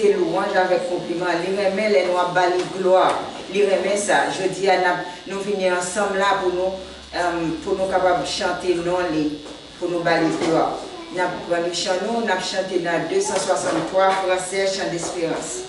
quitter louange avec compliment. Il remet les noirs bali gloire. Il remet ça. Je dis à nous venir ensemble là pour nous capables de chanter non pour nous bali gloire. Nous avons chanté dans 263 français chant d'espérance.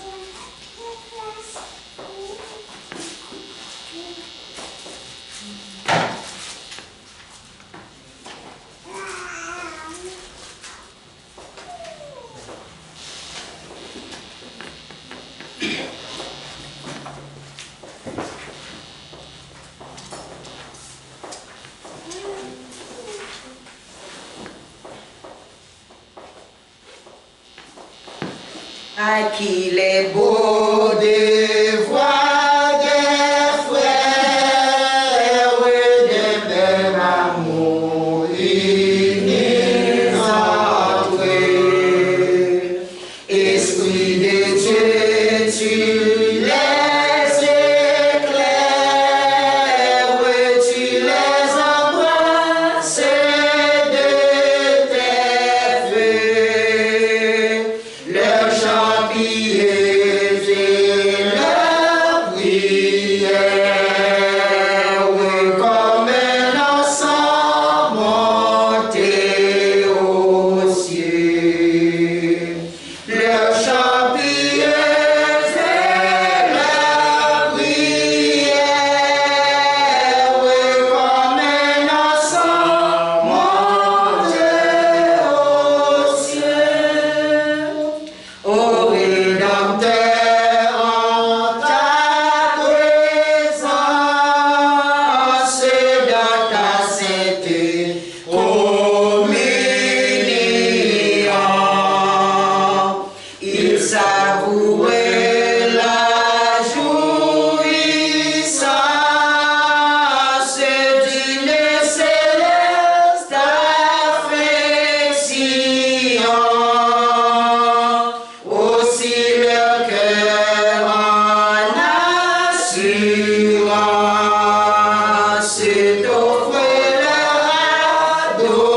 À qui les beaux de voir des frères de même amour unis entre eux. Esprit de Dieu, tu les éclaires, tu les embrasses de tes feux. Leur chant pieuse et leur prière, comme un encens monté aux cieux. Leur chant pieuse et leur prière, comme un encens monté aux cieux. Ô Rédempteur, en ta présence, dans ta sainte communion, il savourait la jouissance d'une céleste affection. Aussi le cœur en assurance t'offre leur adoration.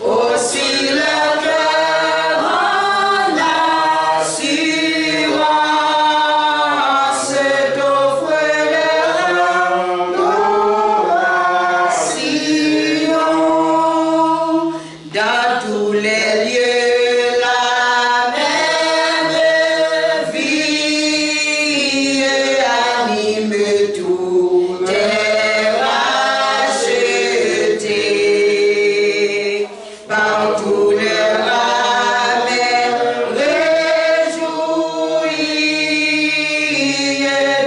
Aussi le cœur en assurance t'offre leur adoration. Dans tous les lieux, la même vie anime tout est racheté. Partout leur âme réjouie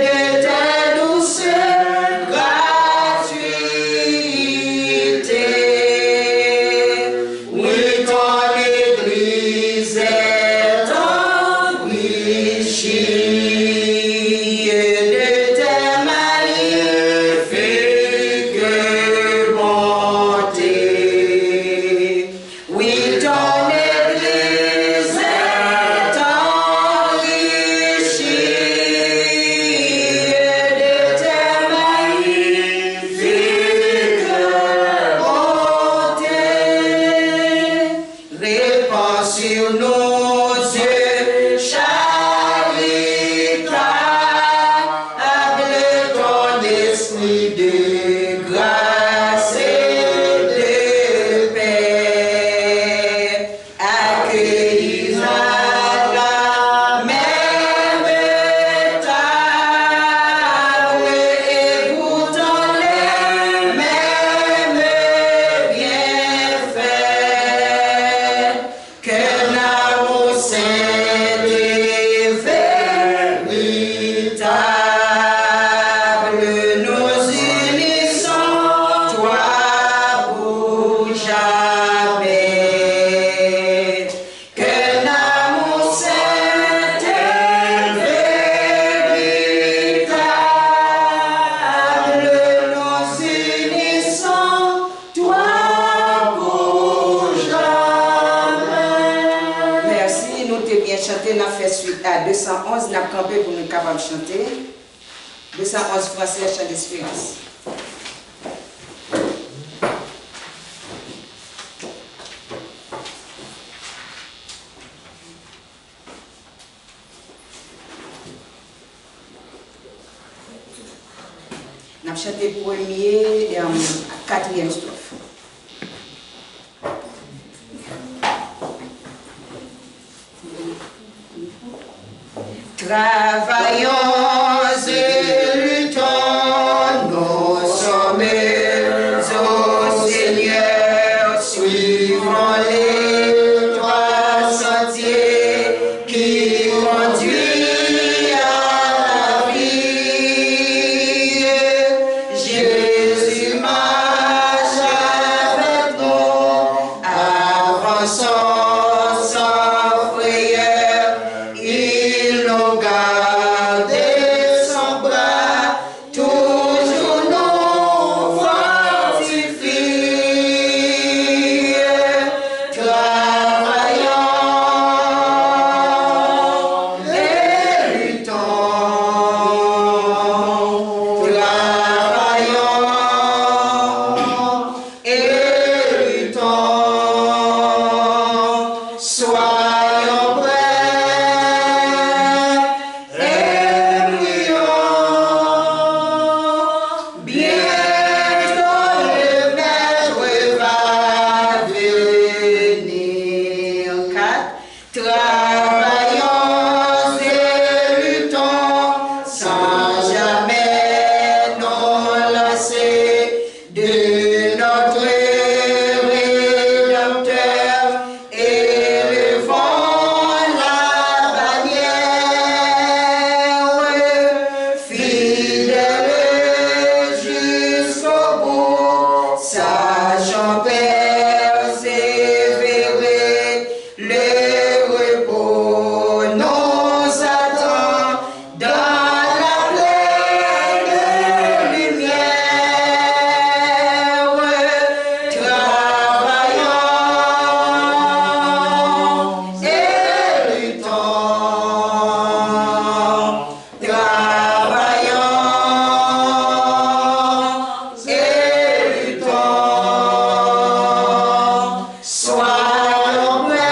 de ta douce gratuité. Oui, ton Église est enrichie de tes magnifiques bontés. Oui, ton Église est enrichie de tes magnifiques bontés. Répands sur nos yeux charitable ton esprit de grâce et de paix. Accueillis à la même table et goûtons les mêmes bienfaits. Qu'un amour saint et véritable nous unissons, toi pour jamais. Qu'un amour saint et véritable nous unissons, toi pour jamais. Merci, nous t'ai bien chanté, nous avons fait suite à 211, nous avons campé pour nous capables de chanter. 211 français, chant d'espérance. chanté premier et quatrième strophe. Travaillons et luttons, nous sommes au Seigneur, suivons les trois sentiers qui conduisent à la vie. Jésus marche avec nous, avançons sans frayeur. Il nous garde son bras, toujours nous fortifie. Travaillons et luttons, travaillons et luttons, soyons prêts. Travaillons et luttons sans jamais nous lasser de notre Rédempteur. Élevons la bannière, fidèles jusqu'au bout, sachant persévérer. Le repos nous attend dans la pleine lumière. Travaillons et luttons, travaillons et luttons, soyons prêts.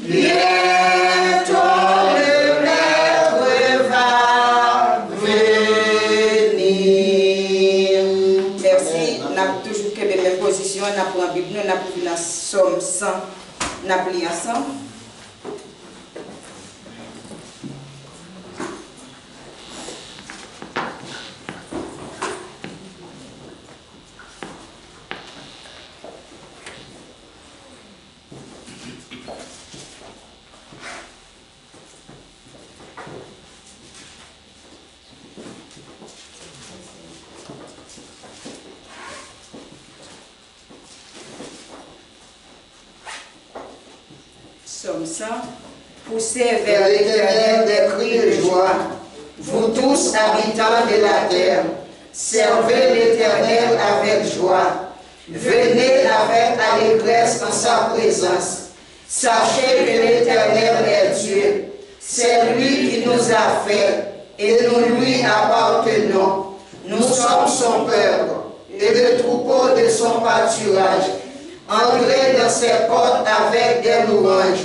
Bientôt le Maître va venir. Merci. On a toujours que les mêmes positions. On a pris en Bible, on a pris dans Somme 100. On a pris ensemble. Somme 100. Poussez vers l'Éternel des cris de joie, vous tous habitants de la terre. Servez l'Éternel avec joie. Venez avec allégresse en sa présence. Sachez que l'Éternel est Dieu. C'est lui qui nous a fait et nous lui appartenons. Nous sommes son peuple et le troupeau de son pâturage. Entrez dans ses portes avec des louanges,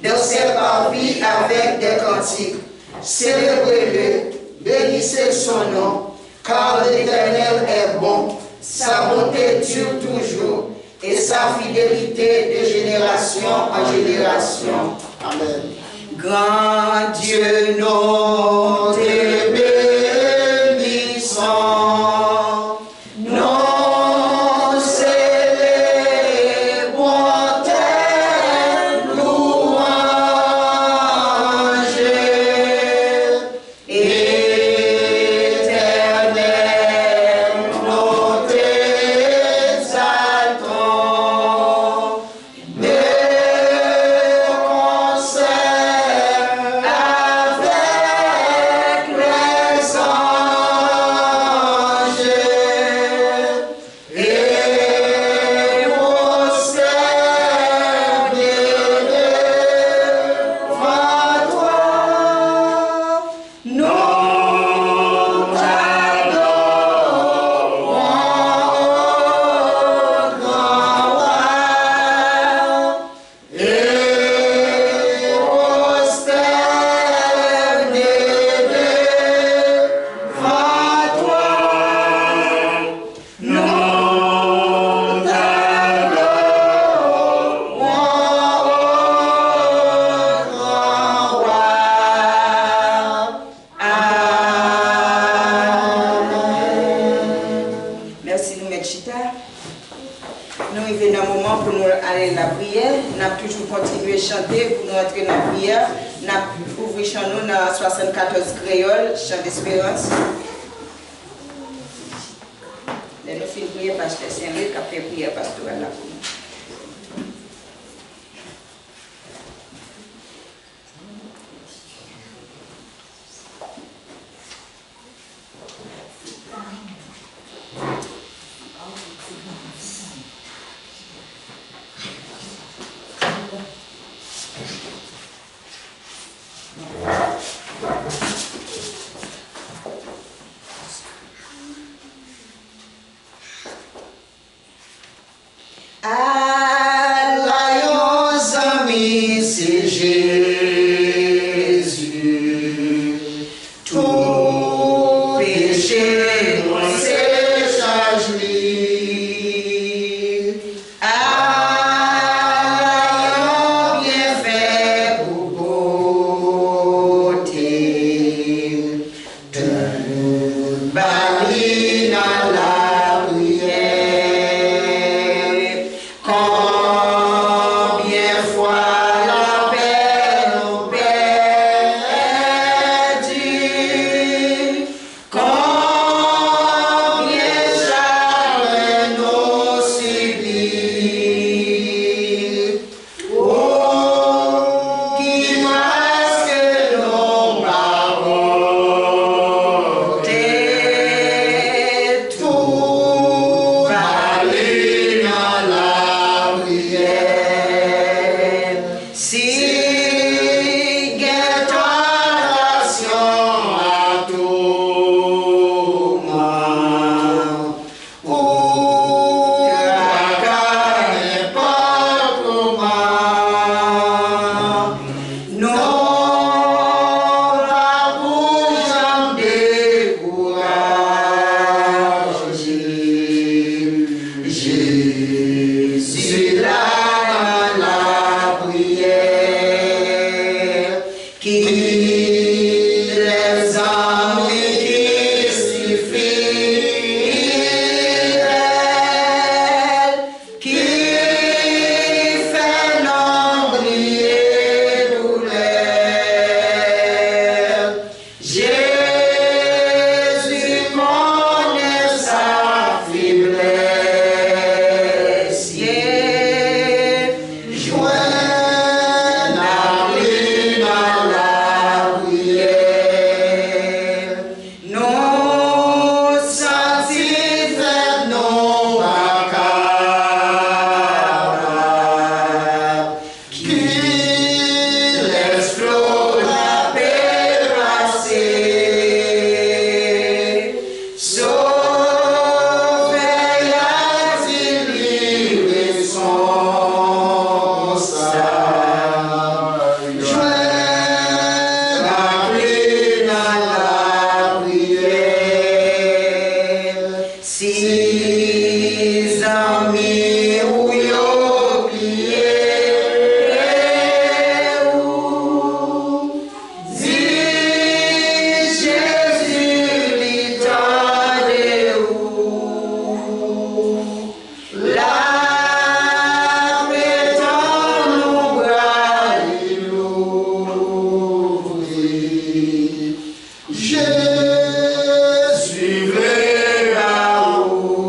dans ses parvis avec des cantiques. Célébrez-le, bénissez son nom, car l'Éternel est bon. Sa bonté dure toujours et sa fidélité de génération en génération. Amen. Grand Dieu, nous te bénissons. Nous célébrons tes louanges. Éternel, nous t'exaltons. De concert avec les anges. chita. Nous arrivons dans un moment pour nous aller à la prière. Nous avons toujours continué à chanter pour nous entrer dans la prière. Nous avons ouvert chez nous dans 74 créoles, chant d'espérance. Nous finissons de prier pasteur Saint-Luc, après prière pastorale là pour nous. Je suivrai à où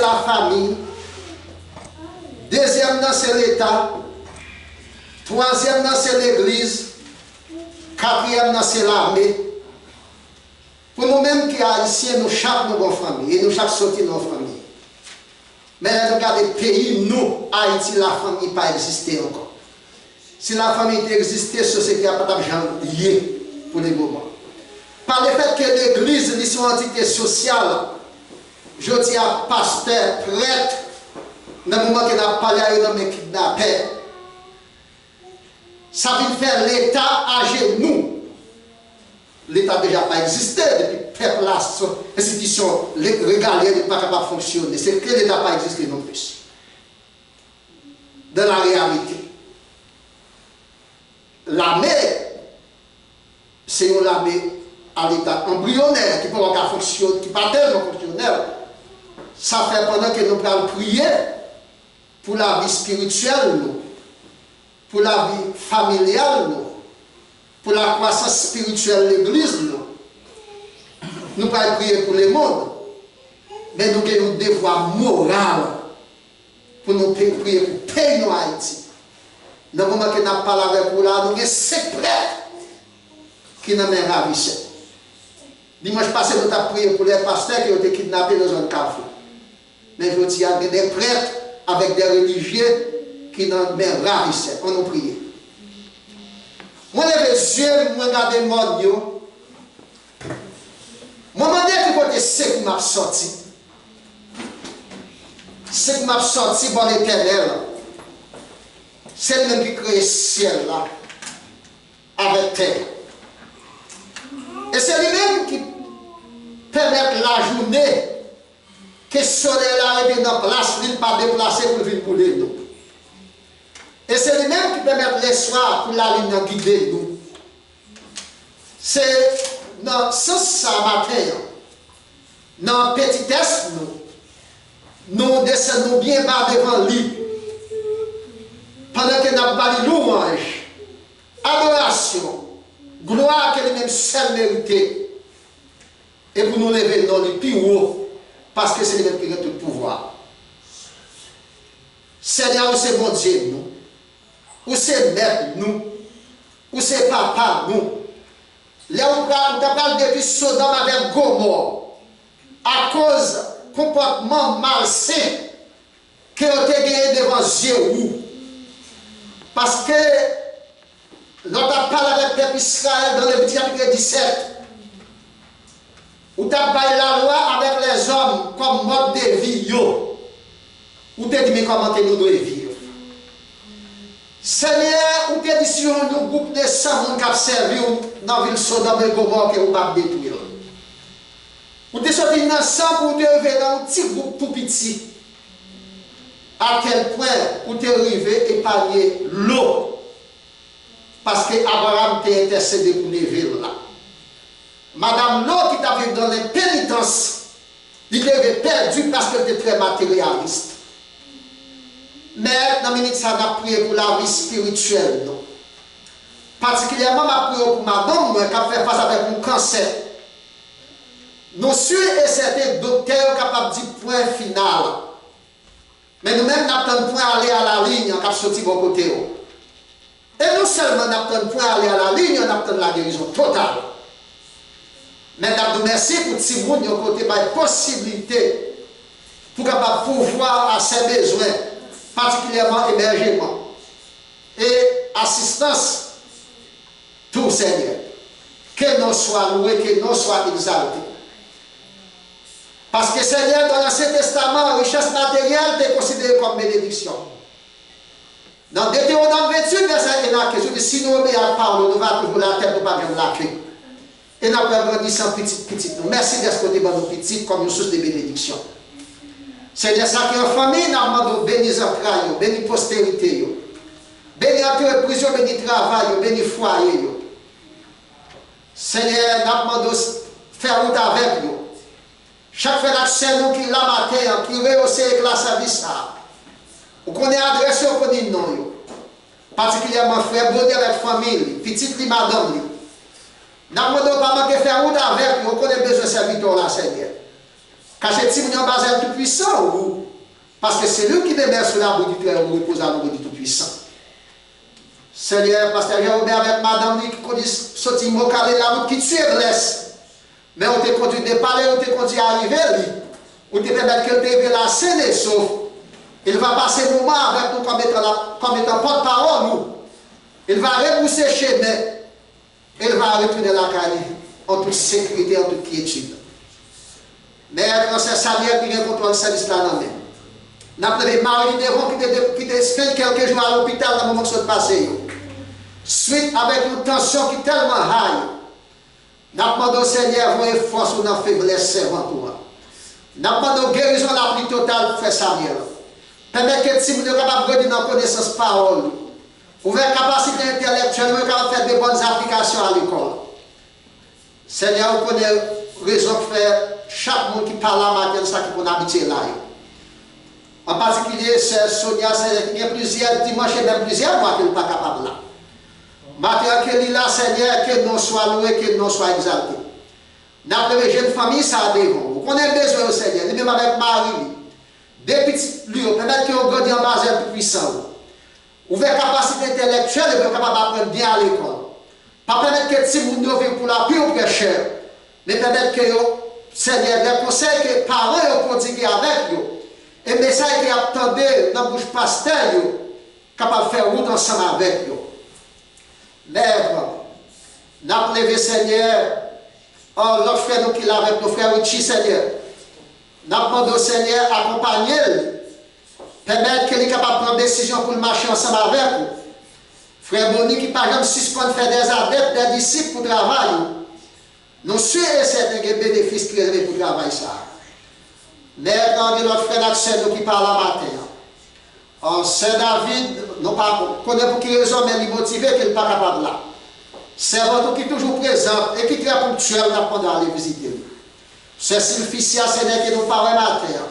la famille. Deuxième, c'est l'État. Troisième, c'est l'Église. Quatrième, c'est l'armée. Pour nous-mêmes qui sommes haïtiens, nous chaque nos familles et nous chaque sorti nos familles. Mais regardez le pays, nous, Haïti, la famille n'a pas existé encore. Si la famille existait, la société n'a pas de lié pour le moment. Par le fait que l'Église est une entité sociale, je dis à pasteur, prêtre, dans le moment qu'il a parlé à eux dans mes kidnappés, ça veut faire l'État à genoux. L'État n'a déjà pas existé depuis peuple là, l'institution régalienne n'est pas capable de fonctionner. C'est que l'État n'a pas existé non plus. Dans la réalité. L'armée, c'est une armée à l'état embryonnaire qui peut pas fonctionner, qui n'est pas tellement fonctionnel. Ça fait pendant que nous allons prier pour la vie spirituelle, pour la vie familiale, pour la croissance spirituelle de l'Église. Nous allons prier pour le monde, mais nous avons un devoir moral pour nous prier pour le pays de Haïti. Dans le moment que nous parlons avec vous là, nous avons 5 prêtres qui nous ont ravissés. Dimanche passé, nous avons prié pour les pasteurs qui ont été kidnappés dans un café. Mais je dis, il y a des prêtres avec des religieux qui nous ont ravissés. On nous prié. Moi, je les yeux, je regarde le monde. Moi, je me dis que c'est qui m'a sorti. C'est qui m'a sorti pour l'Éternel. C'est lui-même qui crée le ciel là, avec terre. Et c'est lui-même qui permet la journée que le soleil est dans place, il ne pas déplacer pour venir couler nous. Et c'est lui-même qui permet les soirs pour la ligne guider nous. C'est dans ce matin, dans la petitesse, nous descendons bien bas devant lui. Pendant que nous avons louange, adoration, gloire que lui-même seul mérité. Et pour nous lever dans le plus haut, parce que c'est lui-même qui a tout le pouvoir. Seigneur, c'est bon Dieu, nous. Ou c'est maître, nous. Ou c'est papa, nous. Là, on parle depuis Sodome avec Gomorrhe, à cause du comportement malsain que vous avez gagné devant Dieu. Parce que l'on a parlé avec le peuple Israël dans le petit chapitre 17, où tu as parlé la loi avec les hommes comme mode de vie, où tu as dit mais comment nous devons vivre. Seigneur, où tu as dit si on nous groupe de 100 personnes qui ont servi dans la ville Sodome et Gomorrhe que vous ne détruire. Où tu as sorti dans 100 pour te lever dans un petit groupe tout petit. À quel point où tu es arrivé épargner l'eau. Parce que Abraham t'a intercédé pour les villes là. Madame l'eau qui t'a vu dans les pénitences, il l'avait perdu parce qu'elle était très matérialiste. Mais dans la minute, ça a prié pour la vie spirituelle. Non? Particulièrement, ma prière pour madame qui a fait face avec un cancer. Nous sûrs et certains docteurs capables de dire point final. Mais nous-mêmes, nous avons point aller à la ligne en sorti de côté. Et non seulement nous avons point aller à la ligne, nous avons la guérison totale. Mais nous avons merci pour ces gens qui ont côté de possibilité pour capable pouvoir à ses besoins, particulièrement hébergement et assistance, tout Seigneur. Que nous soyons loués, que nous soyons exaltés. Parce que Seigneur, dans l'Ancien Testament, la richesse matérielle est considérée comme bénédiction. Dans Deutéronome 28, verset 1, je dis, si nous obéissons à la parole, nous allons trouver la tête, nous ne pas la clé. Et nous allons grandir sans petit. Merci d'être côté de nos petites comme une source de bénédiction. Seigneur, ça qui est en famille, nous demandons bénis entrailles, bénis postérité, bénis entreprise, bénis travail, bénis foyer. Seigneur, nous demandons faire route avec nous. Chaque fois que nous qui la matin, qui rehausse avec la service, ou qu'on est adressé au connaît non, particulièrement frère Bonnet avec famille, petite li madame li. Nous demandons pas manquer faire route avec nous, on connaît besoin de serviteur là, Seigneur. Cachez si vous avez un tout puissant ou parce que c'est lui qui demeure sur l'arbre du Très-Haut, vous repose à l'ombre du Tout-Puissant. Seigneur, pasteur Jean-Robert avec madame qui dit sorti mocaler la route qui tire laisse. Mais on te conduit de parler, on te conduit à arriver, on te permet qu'elle te la scène et sauf. Il va passer un moment avec nous comme étant porte-parole, nous. Il va repousser chez nous. Il va retourner la carrière en toute sécurité, en toute quiétude. Mais quand c'est Samuel qui contrôle le service là, non, nous avons Marie Devon qui te fait quelques jours à l'hôpital dans le moment où ça passé. Suite avec une tension qui est tellement high, nous avons demandé au Seigneur de force ou de faiblesse servant toi. Nous avons demandé guérison la plus totale pour faire Samuel. Permet que si nous sommes capables de dans connaissance parole, ouvrir capacité intellectuelle, nous sommes capables de faire de bonnes applications à l'école. Seigneur, vous connaissez raison de faire chaque monde qui parle la matin, ça qui peut habiter là. En particulier, c'est Sonia, il y a plusieurs dimanches et même plusieurs mois qu'elle n'est pas capable là. Maintenant qu'elle est là, Seigneur, que nous soit loué, que nous soit exalté. Nous avons les jeunes familles, ça a devant. Vous connaissez besoin au Seigneur, même avec Marie. Des petits lieux, peut-être qu'ils ont grandi en base plus puissant. Ouvert capacité intellectuelle, ils sont capables d'apprendre bien à l'école. Pas permettre que si vous ne venez pour la plus ou cher, mais permettre que Seigneur, les conseils que les parents ont prodigués avec eux, et les messages qu'ils attendaient dans la bouche pasteur, capable de faire route ensemble avec eux. Maître, nous avons levé Seigneur, l'autre frère qui l'a avec nos frères Richie, Seigneur. Nous avons demandé au Seigneur accompagner, permettre qu'il est capable de prendre des décisions pour marcher ensemble avec vous. Frère Boni qui par exemple suspend faire des adeptes, des disciples pour travailler. Nous sommes certains des bénéfices qui sont pour travailler ça. Mais dans notre frère Axel qui parle à matin. Saint David, nous ne connaissons pas pour quelle raison, mais il est motivé qu'il n'est pas capable là. C'est votre qui est toujours présent et qui est très ponctuel pendant aller visiter. C'est Sylphicia, c'est qui nous parle matin.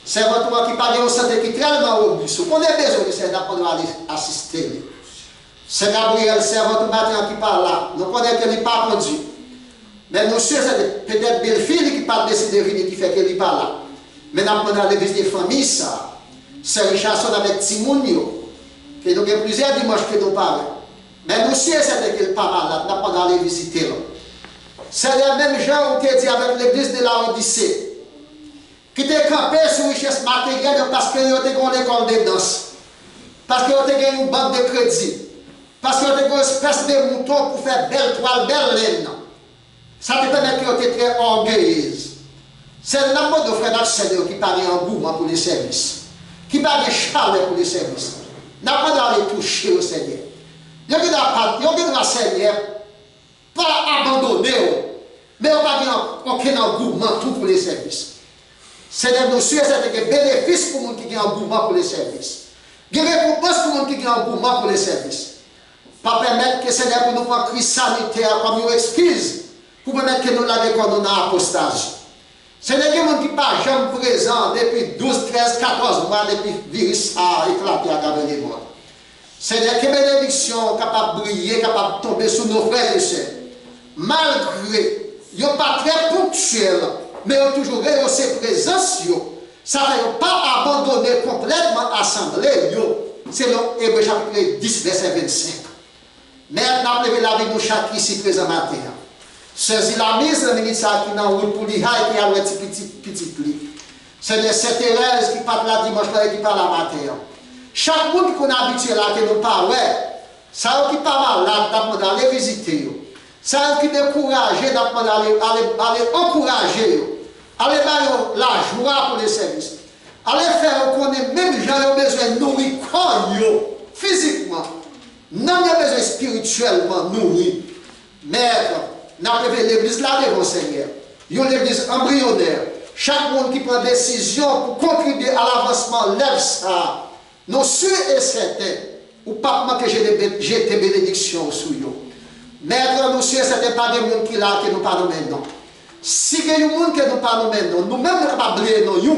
C'est votre qui parle au santé qui est tellement robuste. On a besoin de ça pour aller assister. C'est Gabriel, c'est votre matin qui parle là. Nous connaissons qu'elle n'est pas conduit. Mais nous sommes peut-être belle-fille qui parle décider de venir qui fait qu'elle n'est pas là. Mais nous avons aller visiter des familles, ça. C'est Richardson avec Timounio. Et nous avons plusieurs dimanches que nous parlons. Mais nous sommes certains qu'elle n'est pas malade. Nous avons aller visiter là. C'est les mêmes gens qui ont dit avec l'église de la Odyssée. Qui étaient campés sur richesse matérielle parce qu'ils ont une école de danse. Parce qu'ils ont une banque de crédit. Parce qu'ils ont une espèce de mouton pour faire belle toile, belle laine. Ça te permet qu'ils ont été très orgueilleux. C'est le mode de frère Seigneur qui parle en gourmand pour les services. Qui parle de chaleur pour les services. N'a pas d'aller toucher au Seigneur. Il y a un Seigneur, pas abandonner, mais on va dire aucun engouement tout pour les services. Seigneur, nous sommes des bénéfices pour les gens qui ont un engouement pour les services. Des récompenses pour les gens qui ont un engouement pour les services. Pas permettre que Seigneur pour nous prendre crise sanitaire comme une excuse pour permettre que nous l'avons quand nous avons apostasie. C'est des gens qui ne sont pas jamais présents depuis 12, 13, 14 mois depuis le virus a éclaté à travers les mondes. C'est des bénédictions capables de briller, capables de tomber sur nos frères et sœurs. Malgré, ils ne sont pas très ponctuels, mais ils ont toujours rehaussé présence. Ça ne pas abandonné complètement l'assemblée. C'est le Hébreu chapitre 10, verset 25. Maintenant, nous avons la vie de chaque ici présent matin. C'est la mise de ministre qui dans route pour l'IHA et qui a le petit pli. C'est les Sainte Thérèse qui partent la dimanche et qui parle la matin. Chaque monde qu'on a habitué là, qui nous parle, ça qui parle malade, d'aller visiter. Ça qui décourage, d'aller encourager. Aller faire la joie pour les services. Aller faire qu'on ait même gens besoin de nourrir corps physiquement. Non, il y a besoin spirituellement nourrir. Mais nous avons l'église là devant Seigneur. Il y a l'église embryonnaire. Chaque monde qui prend décision pour contribuer à l'avancement, lève ça. Nous sommes et certains, ou pas que j'ai des bénédictions sur eux. Mais nous sommes certains pas des gens qui là que nous pas nous maintenant. Si il y a des gens que nous pas nous maintenant, nous-mêmes nous ne pouvons pas briller dans les gens,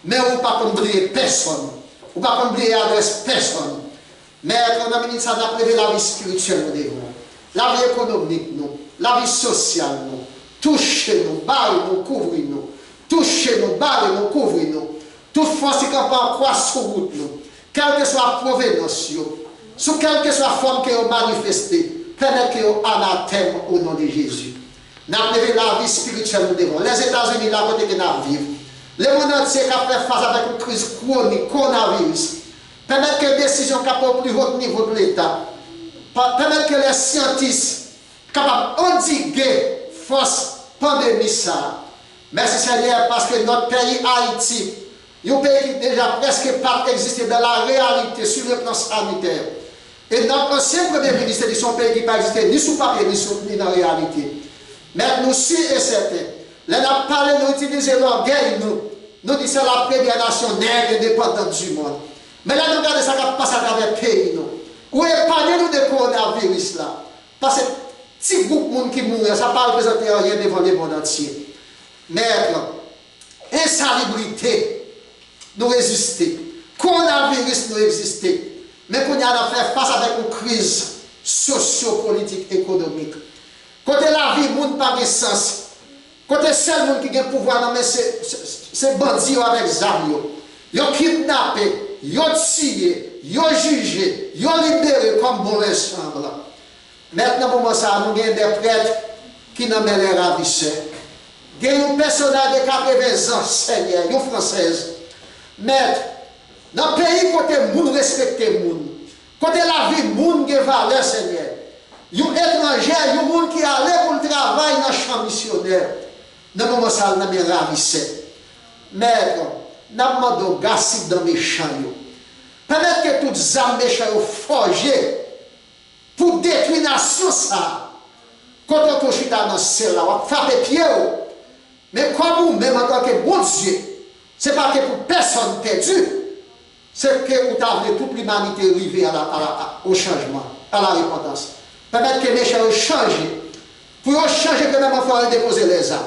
mais nous ne pouvons pas briller personne. Nous ne pouvons pas briller adresse personne. Mais quand on a mis ça, on a prévu la vie spirituelle, la vie économique, la vie sociale, toucher nous, barrer nous, couvrir nous. toucher nous, barrer nous, couvrir nous. Toute force qui est capable de croire sur route nous, quelle que soit la provenance, sous quelle que soit la forme que vous manifestez, permettez que vous anathème au nom de Jésus. Nous avons la vie spirituelle nous devons. Les États-Unis, là, côté que nous vivons. Le monde entier qui a fait face avec une crise chronique, coronavirus. Permettre que les décisions capables au plus haut niveau de l'État. Permettre que les scientifiques capables d'endiguer force pandémie ça. Merci Seigneur parce que notre pays Haïti, un pays qui déjà presque pas existé dans la réalité sur le plan sanitaire. Et notre ancien premier ministre dit son pays qui n'a pas existé ni sous papier ni dans la réalité. Mais nous sommes et certains. Là, nous avons parlé, nous utilisons l'orgueil, nous disons c'est la première nation nègre indépendante du monde. Mais là, nous regardons ça qui passe à travers le pays. Où épargnez-nous de coronavirus là. Parce que petit groupe de monde qui mourent, ça ne peut représenter rien devant le monde entier. Mais insalubrité, nous résister. Coronavirus, nous exister. Mais qu'on y a à faire face avec une crise socio-politique, économique. Côté la vie, le monde n'a pas de sens. Côté seul monde qui a le pouvoir, c'est bandits avec des armes. Ils ont kidnappé, ils ont tué, ils ont jugé, ils ont libéré comme bon les semble. Maintenant, pour moi, ça, nous avons des prêtres qui n'ont pas les ravisseurs. Il y a un personnage de 80 ans, Seigneur, une française. Maître, dans le pays, côté monde respecte le monde. Côté la vie, le monde qui valeur, Seigneur. Il y a un étranger, il y a un monde qui allait pour le travail dans le champ missionnaire. Dans le moment où ça, nous avons ravisseurs. Maître, nous avons des gaspilles dans mes champs. Permettez que toutes les âmes méchantes soient forgées pour détruire la nation. Quand on touche dans celle-là, on va frapper pied. Mais comme vous, même en tant que bon Dieu, ce n'est pas que pour personne perdue, c'est que vous avez toute l'humanité arriver au changement, à la repentance. Permettre que les méchants changent. Pour changer, que même il faut déposer les armes.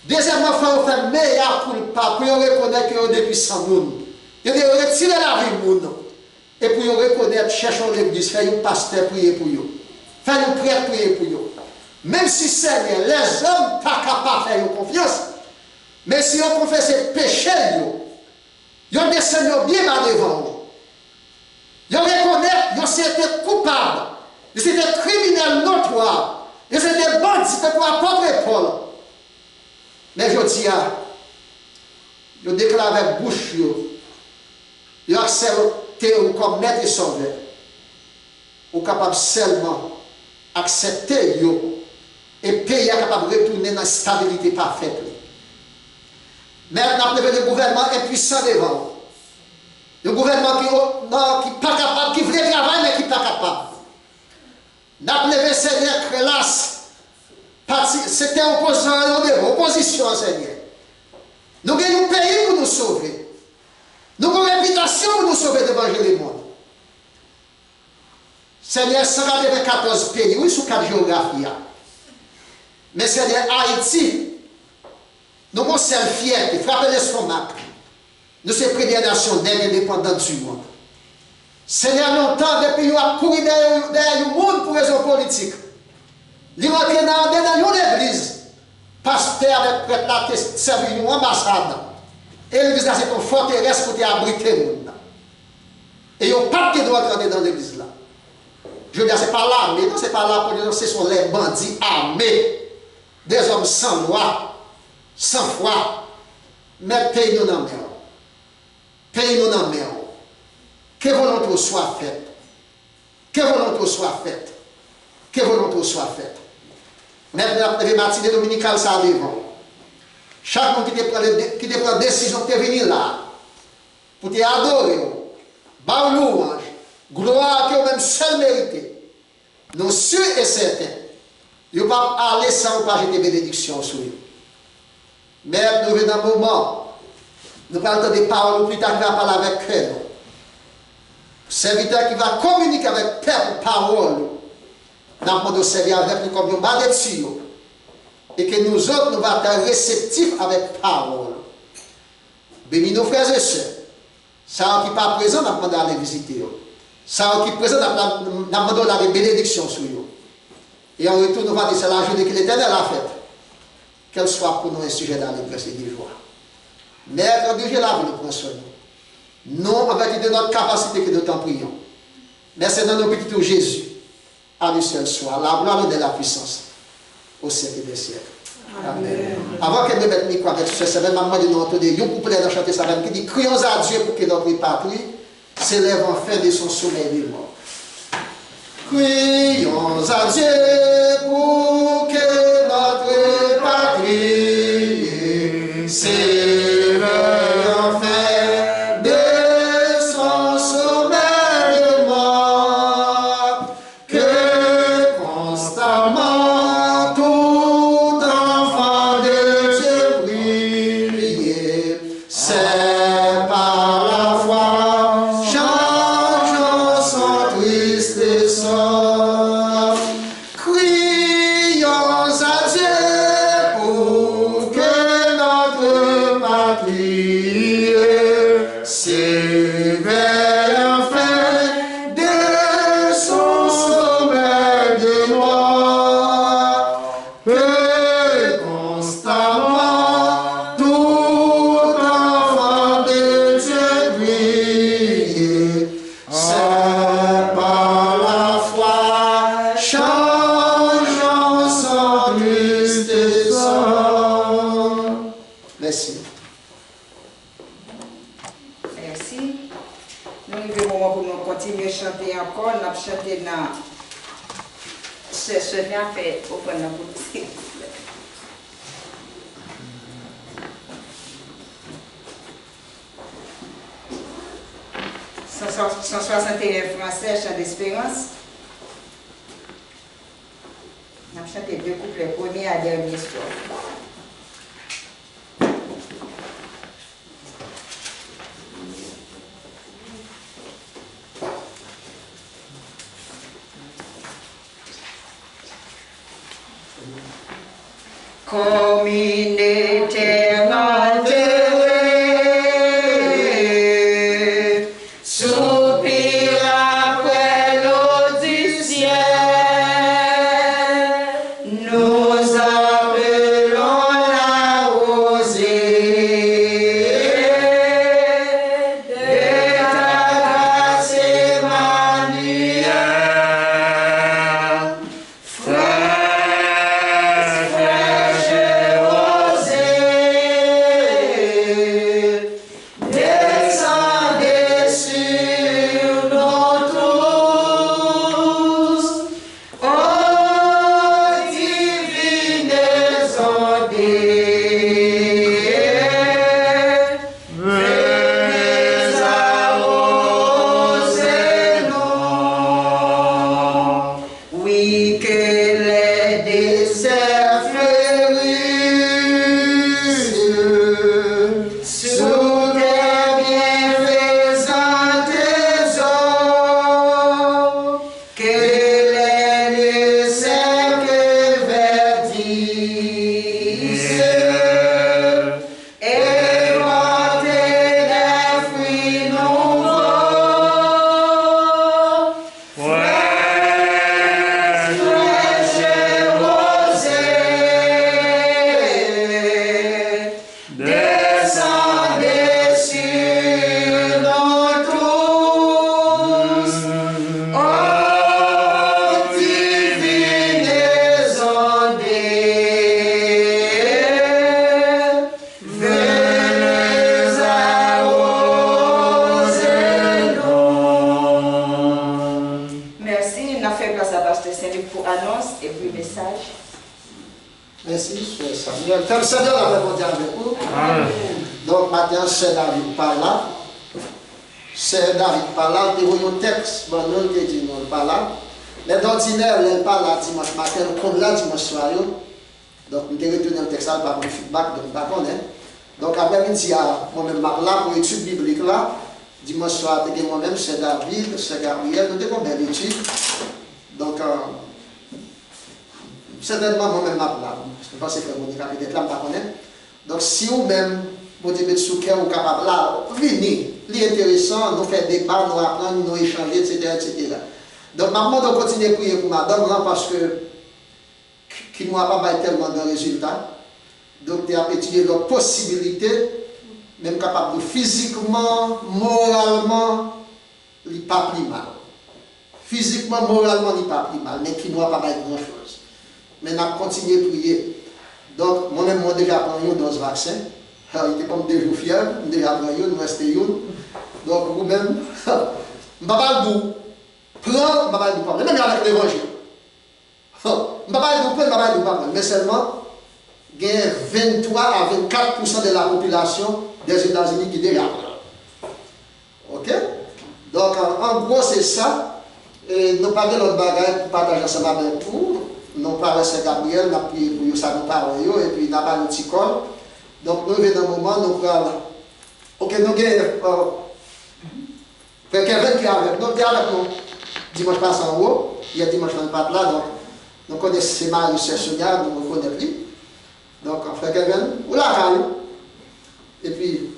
Deuxièmement, il faut faire meilleur pour le pas, pour reconnaître que vous depuis 100 monde. Il faut retirer la vie monde. Et pour reconnaître, cherchons l'église, faire un pasteur prier pour vous. Faire un prêtre prier pour vous. Même si Seigneur, les hommes ne sont pas capables de faire confiance, mais si on confesse le péché, ils descendent bien mal devant vous. Ils reconnaissent qu'ils étaient coupables, ils étaient criminels notoires, ils étaient bandits pour apôtre Paul. Mais je dis, ils déclarent avec bouche, ils acceptent comme maître et sauveur. Ils sont capables seulement d'accepter et pays est capable de retourner dans la stabilité parfaite. Maintenant, nous avons un gouvernement impuissant devant. Un gouvernement qui n'est pas capable, qui voulait travailler, mais qui n'est pas capable. Nous avons Seigneur Crélas. C'était opposition, Seigneur. Nous avons un pays pour nous sauver. Nous avons une réputation pour nous sauver devant le monde. Seigneur, 194 pays, oui, sous 4 géographies. Mais Seigneur, Haïti, nous avons seule fierté, frappez l'estomac. Nous sommes la première nation indépendante du monde. Seigneur, longtemps, depuis nous avons couru derrière le monde pour raison politique. Nous sommes rentrés dans une église. Pasteur avec prêtre là, qui servi une ambassade. Et l'église là, c'est une forteresse pour abriter le monde. Et ils n'ont pas de droit d'entrer dans l'église là. Je veux dire, ce n'est pas l'armée, non, ce n'est pas la police, ce sont les bandits armés. Des hommes sans loi, sans foi. Mais pays-nous dans la mer. Pays-nous dans la mer. Que volonté soit faite. Que volonté soit faite. Que volonté soit faite. Maintenant, les matinées dominicales, ça devant. Chaque monde qui te prend décision de venir là, pour te adorer, par louange, gloire que vous-même seul méritez. Nous sûrs et certains, vous ne pouvez pas aller sans pas jeter bénédiction sur eux. Mais nous venons dans un moment, nous parlons des paroles plus tard qui va parler avec cœur. Serviteur qui va communiquer avec père parole. Nous avons servir avec nous comme un bas de dessus. Et que nous autres, nous allons être réceptifs avec parole. Bénis nos frères et sœurs. Ça qui n'est pas présent, nous allons aller visiter. Ça qui est présent, nous allons la bénédiction sur eux. Et en retour, nous allons dire c'est la journée que l'Éternel a faite. qu'elle soit pour nous un sujet d'allégresse et de joie. Mercredi, Dieu là, nous prendre soin de nous. Non, avec de notre capacité que nous t'en prions. Mais c'est dans nos petits Jésus, à lui seul soit la gloire et la puissance au siècle des siècles. Amen. Avant que nous mettions le micro avec ce semaine, maman de nous entendre, un couplet dans chanter ça qui dit crions à Dieu pour que notre patrie s'élève enfin de son sommeil des morts. Crions à Dieu pour que notre patrie s'élève enfin de son sommeil des morts, que constamment tout enfant de Dieu brille, c'est par la foi changeant son triste sort. Crions à Dieu pour que notre patrie s'éveille enfin de son sommeil de mort, que constamment tout enfant de Dieu brille, c'est par la foi changeant son triste sort. Merci. Merci. Nous arrivons au moment pour nous continuer à chanter encore. Nous avons chanté dans ce vient fait au fond de la boutique. 161 français, chant d'espérance. On a chanté deux couplets, premier à dernier soir. Comme une éternelle soupir après l'eau du ciel, nous appelons la rosée de ta grâce Emmanuel. Fraîche rosée, descendez sur nous tous, ô divines ondées, venez arroser-nous. Oui, que les déserts fleurissent sous tes bienfaisantes eaux, que les lieux secs verdissent et portent des fruits nouveaux. Fraîche rosée, descendez sur nous tous, ô divines ondées, venez arroser-nous. Merci, on a fait place à Pasteur Saint-Luc pour annonce et puis message. Merci, Frère Samuel. Comme Seigneur a répondu avec vous. Donc, maintenant, c'est David par là. C'est David par là. Il y a un texte, bon, nous, qui dit non, par là. Mais d'ordinaire, elle parle là dimanche matin, comme là dimanche soir. Donc, nous avons retourné le texte là, par mon feedback, donc, pas connaître. Donc, après-midi, moi-même, là, pour l'étude biblique là, dimanche soir, moi-même, c'est David, c'est Gabriel, nous avons une belle étude. Donc, certainement, moi-même, là, je pense que Monica peut-être là, je ne connais pas. Donc, si vous-même, vous dites sous cœur, vous êtes capable là, venez, l'intéressant, nous faire débat, nous apprendre, nous échanger, etc. Donc, maman, on continue à prier pour madame, là, parce que qui ne va pas tellement de résultats. Donc, tu as étudié leurs possibilités, même capable de physiquement, moralement, il n'est pas plus mal. Physiquement, moralement, il n'est pas plus mal, mais qui ne doit pas faire grand-chose. Mais on a continué à prier. Donc, moi-même, moi déjà pris une dose vaccin. Il était comme 2 jours fiers, déjà pris une, reste une. Donc, vous-même, je ne vais pas le dire. Prends, je ne vais pas le dire. Même avec l'évangile. Je ne vais pas le dire, je ne vais pas le dire. Mais seulement, il y a 23 à 24% de la population des États-Unis qui déjà prend. Ok? Donc, en gros, c'est ça. Et nous parlons de l'autre bagage pour partager ensemble avec vous. Nous parlons de Gabriel, nous avons prié pour vous, ça nous parle, et puis nous avons un petit corps. Donc, nous venons dans un moment, nous parlons. Ok, nous avons Frère Kevin qui est avec nous, dimanche passé en haut, il y a dimanche dans le pape là, donc nous connaissons Marie Sonia, nous connaissons lui. Donc, Frère Kevin, ou là, Carlo. Et puis,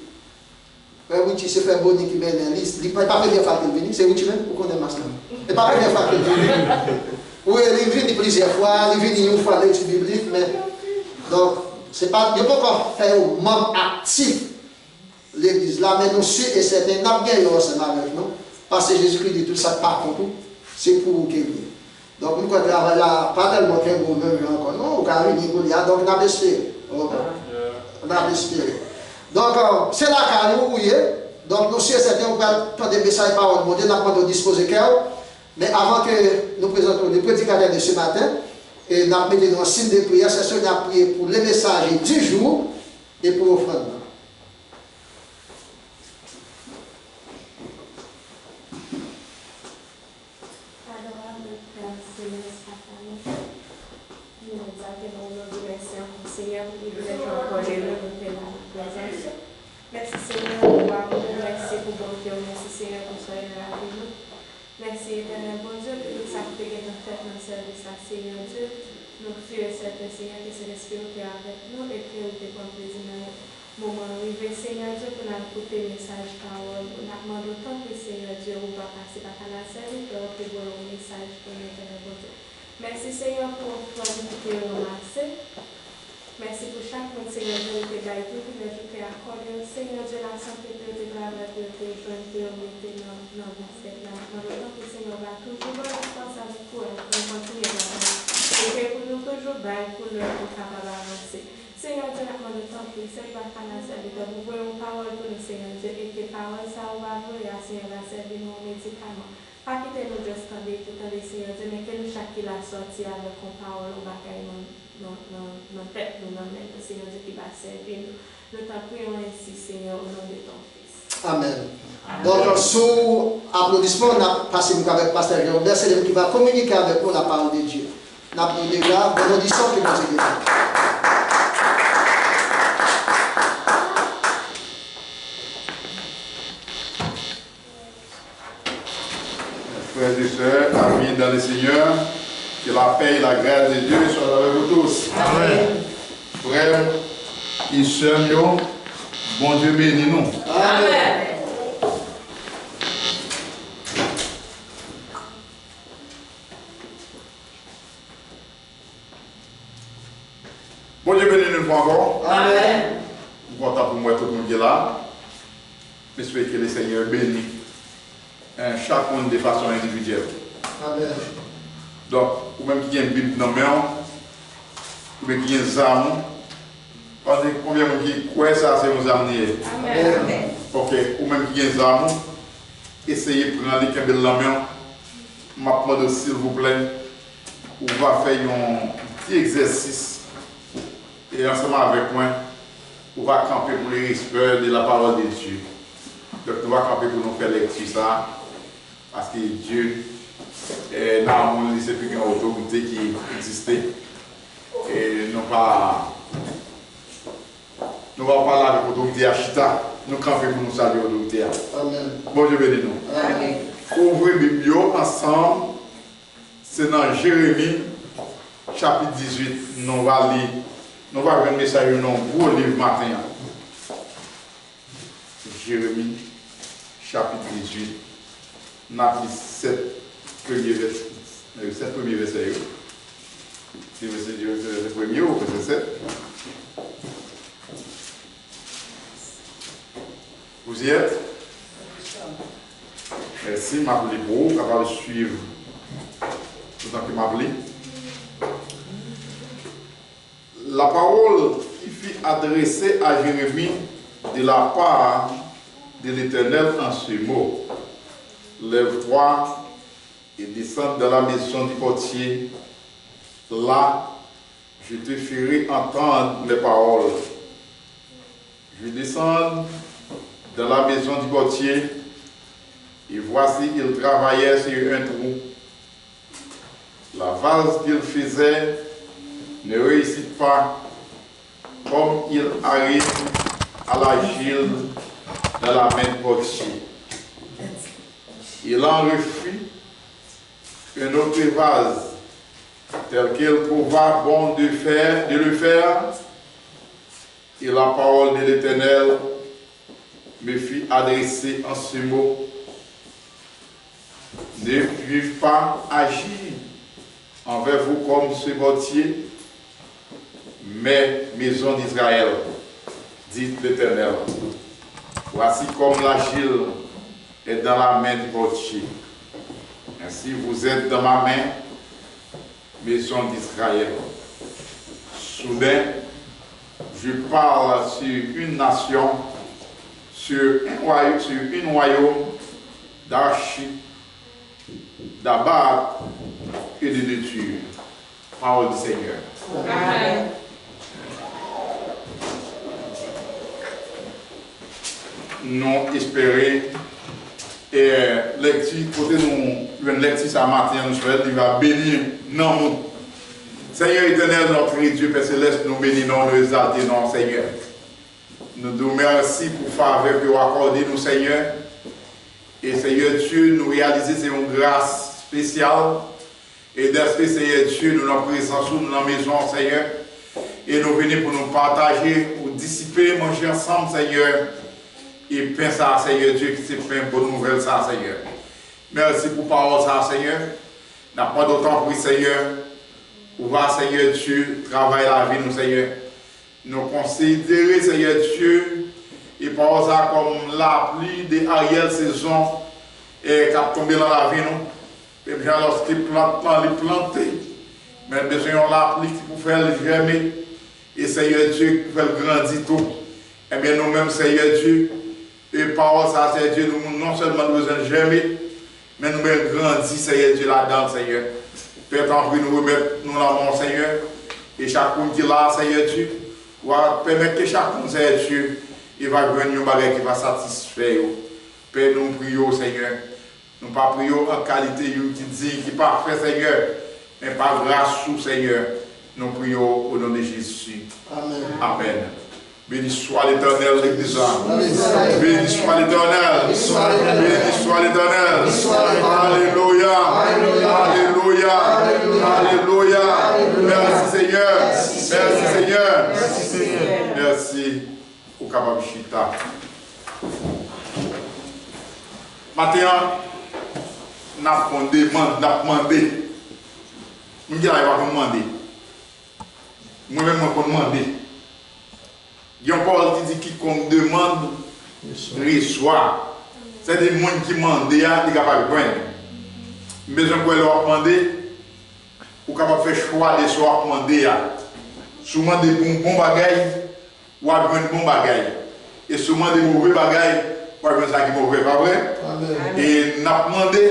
Frère Witty, c'est Frère Bonnie qui mène la liste. Il n'est pas la première fois qu'il vient, c'est Witty même, ou connaissez Maslam. Ce n'est pas la première fois qu'il vient. Oui, il vient plusieurs fois, il vient une fois dans l'étude biblique, mais. Donc, c'est pas. Il ne peut pas encore faire un membre actif l'église là, mais nous sommes et certains n'a pas gagné ensemble avec nous, parce que Jésus-Christ dit tout ça par contre, c'est pour vous qu'il vient. Donc, nous travaillons là, pas tellement qu'un gros même encore, non, au cas où il y a, donc on a espéré. On a espéré. Donc, c'est là qu'on nous est. Donc, nous sommes certains, on va prendre des messages et paroles, on a pas de disposer cœur. Mais avant que nous présentons les prédicateurs de ce matin, et nous mettons un signe de prière, c'est ça qu'on a prié pour les messages du jour et pour l'offrande. Seigneur, nous voulons encore les lever dans la présence. Merci Seigneur pour l'amour, merci pour votre Dieu, merci Seigneur pour soyez là avec nous. Merci éternel bon Dieu pour tout ça que tu as fait dans le service là, Seigneur Dieu. Nous prions certain Seigneur que c'est l'Esprit qui est avec nous et que nous te prend plaisir dans le moment arrivé, Seigneur Dieu, pour nous écouter le message parole. Nous demandons autant que Seigneur Dieu, on va passer par la service pour voir le message pour l'éternel bon Dieu. Merci Seigneur pour toi qui t'es ramassé. Merci pour chaque monde, Seigneur Dieu, qui est tout, qui est accordé. Seigneur Dieu, la santé de Dieu, la vie de Dieu, joindre Dieu, mettez dans le fait là. Dans le temps que le Seigneur va toujours voir la force avec vous, on continue à faire. Et que pour nous toujours bailler pour le capable d'avancer. Seigneur Dieu, la demande de temps que c'est pas faire la serviteur. Vous voulez une parole pour nous, Seigneur Dieu, et que parole ça va vous et à Seigneur va servir nos médicaments. Pas quitter nous juste quand tout le temps, Seigneur Dieu, mais que nous chaque qui l'a sorti avec une parole, on va cailler non tête, nous même le Seigneur Dieu qui va servir nous. Nous t'en prions ainsi, Seigneur, au nom de ton Fils. Amen. Donc, sous applaudissement, on a passé avec Pasteur Jérôme, c'est lui qui va communiquer avec nous la parole de Dieu. Nous avons déjà bonne audition qui nous est donnée. Frères et sœurs, amis dans le Seigneur, que la paix et la grâce de Dieu soient avec vous tous. Amen. Frères et sœurs, bon Dieu bénit nous. Amen. Bon Dieu bénit nous une fois encore. Amen. Je suis content pour moi tout le monde qui est là. J'espère que le Seigneur bénit chaque monde de façon individuelle. Amen. Donc, ou même qui a une Bible dans la main, ou même qui a une arme, parce que combien de gens qui croient ça, c'est nos armes. Amen. Ok, ou même qui a une arme, essayez de prendre les câbles dans la main. Je demande s'il vous plaît, on va faire un petit exercice. Et ensemble avec moi, on va camper pour le respect de la parole de Dieu. Donc, nous allons camper pour nous faire lecture ça, parce que Dieu est dans le monde, c'est plus qu'une autorité qui existait. Et nous ne va pas parler avec l'autorité à Chita, nous camper pour nous saluer l'autorité. Amen. Bon Dieu bénis nous. Amen. Ouvrez Bible ensemble, c'est dans Jérémie, chapitre 18, nous allons lire. Nous allons voir un message dans un gros livre matin. Jérémie, chapitre 18, nous avons 7 premiers versets. C'est le verset premier ou verset 7? Vous y êtes? Merci, m'appeler pour vous, capable de suivre tout le temps que m'appeler. La parole qui fut adressée à Jérémie de la part de l'Éternel en ce mot. Lève-toi et descends dans la maison du portier. Là, je te ferai entendre mes paroles. Je descends dans la maison du portier et voici il travaillait sur un trou. La vase qu'il faisait ne réussit pas comme il arrive à l'argile dans la main du portier. Il en refit un autre vase tel qu'il trouva bon de le faire, et la parole de l'Éternel me fut adressée en ce mot. Ne puis pas agir envers vous comme ce portier, mais maison d'Israël, dit l'Éternel. Voici comme l'argile est dans la main du portier. Ainsi vous êtes dans ma main, maison d'Israël. Soudain, je parle sur une nation, sur un royaume d'archi, d'abat et de détruire. Parole du Seigneur. Amen. Nous espérons et lecture, côté nous, une lecture ce matin, nous souhaitons, il va bénir non. Seigneur éternel, notre Dieu, Père Céleste, nous bénissons, nous exaltons, Seigneur. Nous nous remercions pour faveur que vous accordez nous, Seigneur. Et Seigneur Dieu, nous réaliser c'est une grâce spéciale. Et d'esprit, Seigneur Dieu, nous sommes présents nous dans la maison, Seigneur. Et nous venons pour nous partager, pour dissiper, manger ensemble, Seigneur. Et pense à Seigneur Dieu, qui c'est une bonne nouvelle, ça, Seigneur. Merci pour parole, ça, Seigneur. N'a pas d'autant pour Seigneur. Pour voir, Seigneur Dieu, travailler la vie, nous, Seigneur. Nous considérer, Seigneur Dieu, et parole ça comme la pluie de arrière saison et qui a tombé dans la vie, nous. Et bien, lorsqu'il plante, il planté. Mais besoin de la pluie pour faire le germer. Et Seigneur Dieu, pour faire grandir tout. Et bien, nous-mêmes, Seigneur Dieu, et parole ça, Seigneur Dieu, nous non seulement besoin de germer, mais nous même grandir, Seigneur Dieu, là-dedans, Seigneur. Père, t'en prie, nous remettre nous là, mon Seigneur. Et chacun qui est là, Seigneur Dieu, va permettre que chacun, Seigneur Dieu, il va venir un bagage qui va satisfaire. Père, nous prions, Seigneur. Nous ne pas prions en qualité qui dit, qui est parfait, Seigneur, mais par grâce, Seigneur. Nous prions au nom de Jésus. Amen. Amen. Béni soit l'Éternel, l'Église. Béni soit l'Éternel. Béni soit l'Éternel. Alléluia. Alléluia. Alléluia. Merci Seigneur. Merci Seigneur. Merci Seigneur. Merci au Kababishita. Maintenant, nous avons demandé. Nous avons demandé. Moi-même, je vais demander. Jean-Paul dit quiconque demande, reçoit. C'est des gens qui demandent, qui sont capables de prendre. Besoin de leur demander, ou capable de faire choix de soi demander. Souvent des bons bagailles, ou à besoin de bons bagailles. Et souvent des mauvais bagailles, ou à besoin de mauvais, pas vrai? Et nous avons demandé,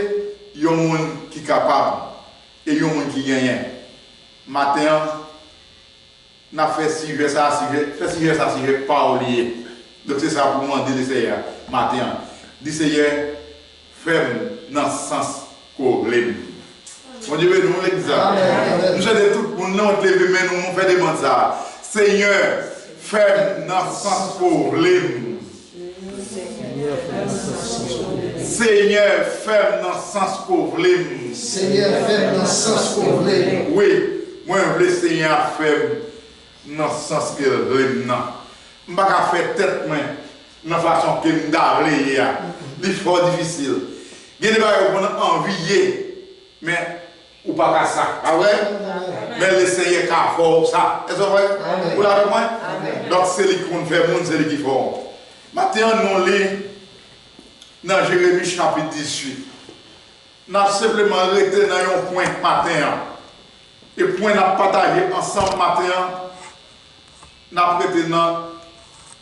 il y a des gens qui sont capables, et il y a des gens qui gagnent. Matin, on a fait si je ça, si je pas oublié. Donc c'est ça pour demander le Seigneur matin. Dis Seigneur, ferme dans le sens qu'on l'aime. Mon Dieu, nous l'examen. Nous sommes tous pour nous lever, mais nous faisons demander ça. Seigneur, ferme dans le sens qu'on l'aime. Seigneur, ferme dans le sens qu'on l'aime. Seigneur, ferme dans le sens qu'on l'aime. Oui, moi je veux Seigneur ferme. Dans le sens que l'aime. Je ne peux pas faire tête main de la façon que je suis c'est fort difficile. Il y a des choses qu'on a envie, mais ou pas ça. Ah ouais? Mais le Seigneur a fait ça. Est-ce que vous l'avez moi? Donc c'est lui qui fait, c'est lui qui fait. Maintenant, nous lisons dans Jérémie chapitre 18. Nous avons simplement arrêté dans un point matin. Et point n'a partagé ensemble matin. Nous avons arrêté dans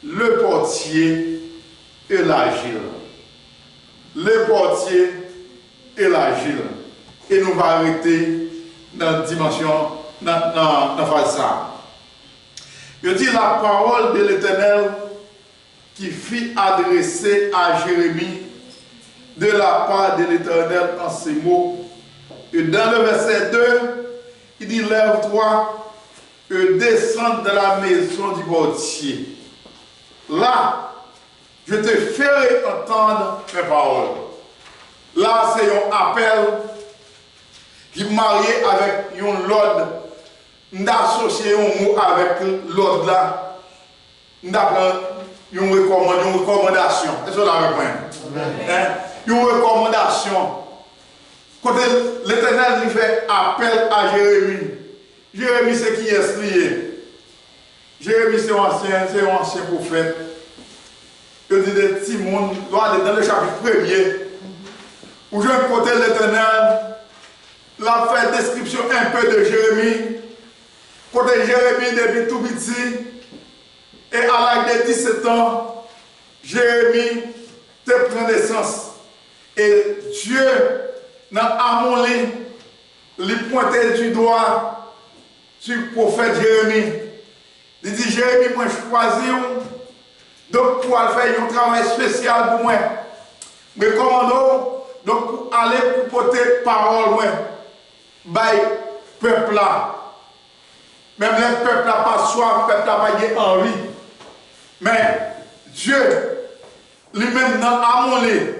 le portier et l'agile. Le portier et l'agile. Et nous allons arrêter dans la dimension, dans la phase ça. Je dis la parole de l'Éternel qui fut adressée à Jérémie de la part de l'Éternel en ces mots. Et dans le verset 2, il dit, lève-toi et descends dans la maison du portier. Là, je te ferai entendre mes paroles. Là, c'est un appel qui est marié avec un l'ordre. D'associer un mot avec l'ordre là. D'apprendre une recommandation. Est-ce que vous l'avez compris? Une recommandation. Quand l'Éternel lui fait appel à Jérémie. Jérémie, c'est qui est lié. Jérémie, c'est un ancien prophète. Il dit de Timon, doit aller dans le chapitre 1er, où je vais côté l'Éternel, l'a fait description un peu de Jérémie. Côté Jérémie depuis tout petit, et à l'âge de 17 ans, Jérémie te prend naissance. Et Dieu, dans Amoné, lui pointait du doigt sur le prophète Jérémie. Il dit, Jérémie, moi je choisis, donc pour faire un travail spécial pour moi. Mais commando, donc pour aller pour porter parole, moi, by peuple là. Même le peuple n'a pas soif, le peuple n'a pas envie. Mais Dieu, lui-même dans Amoné,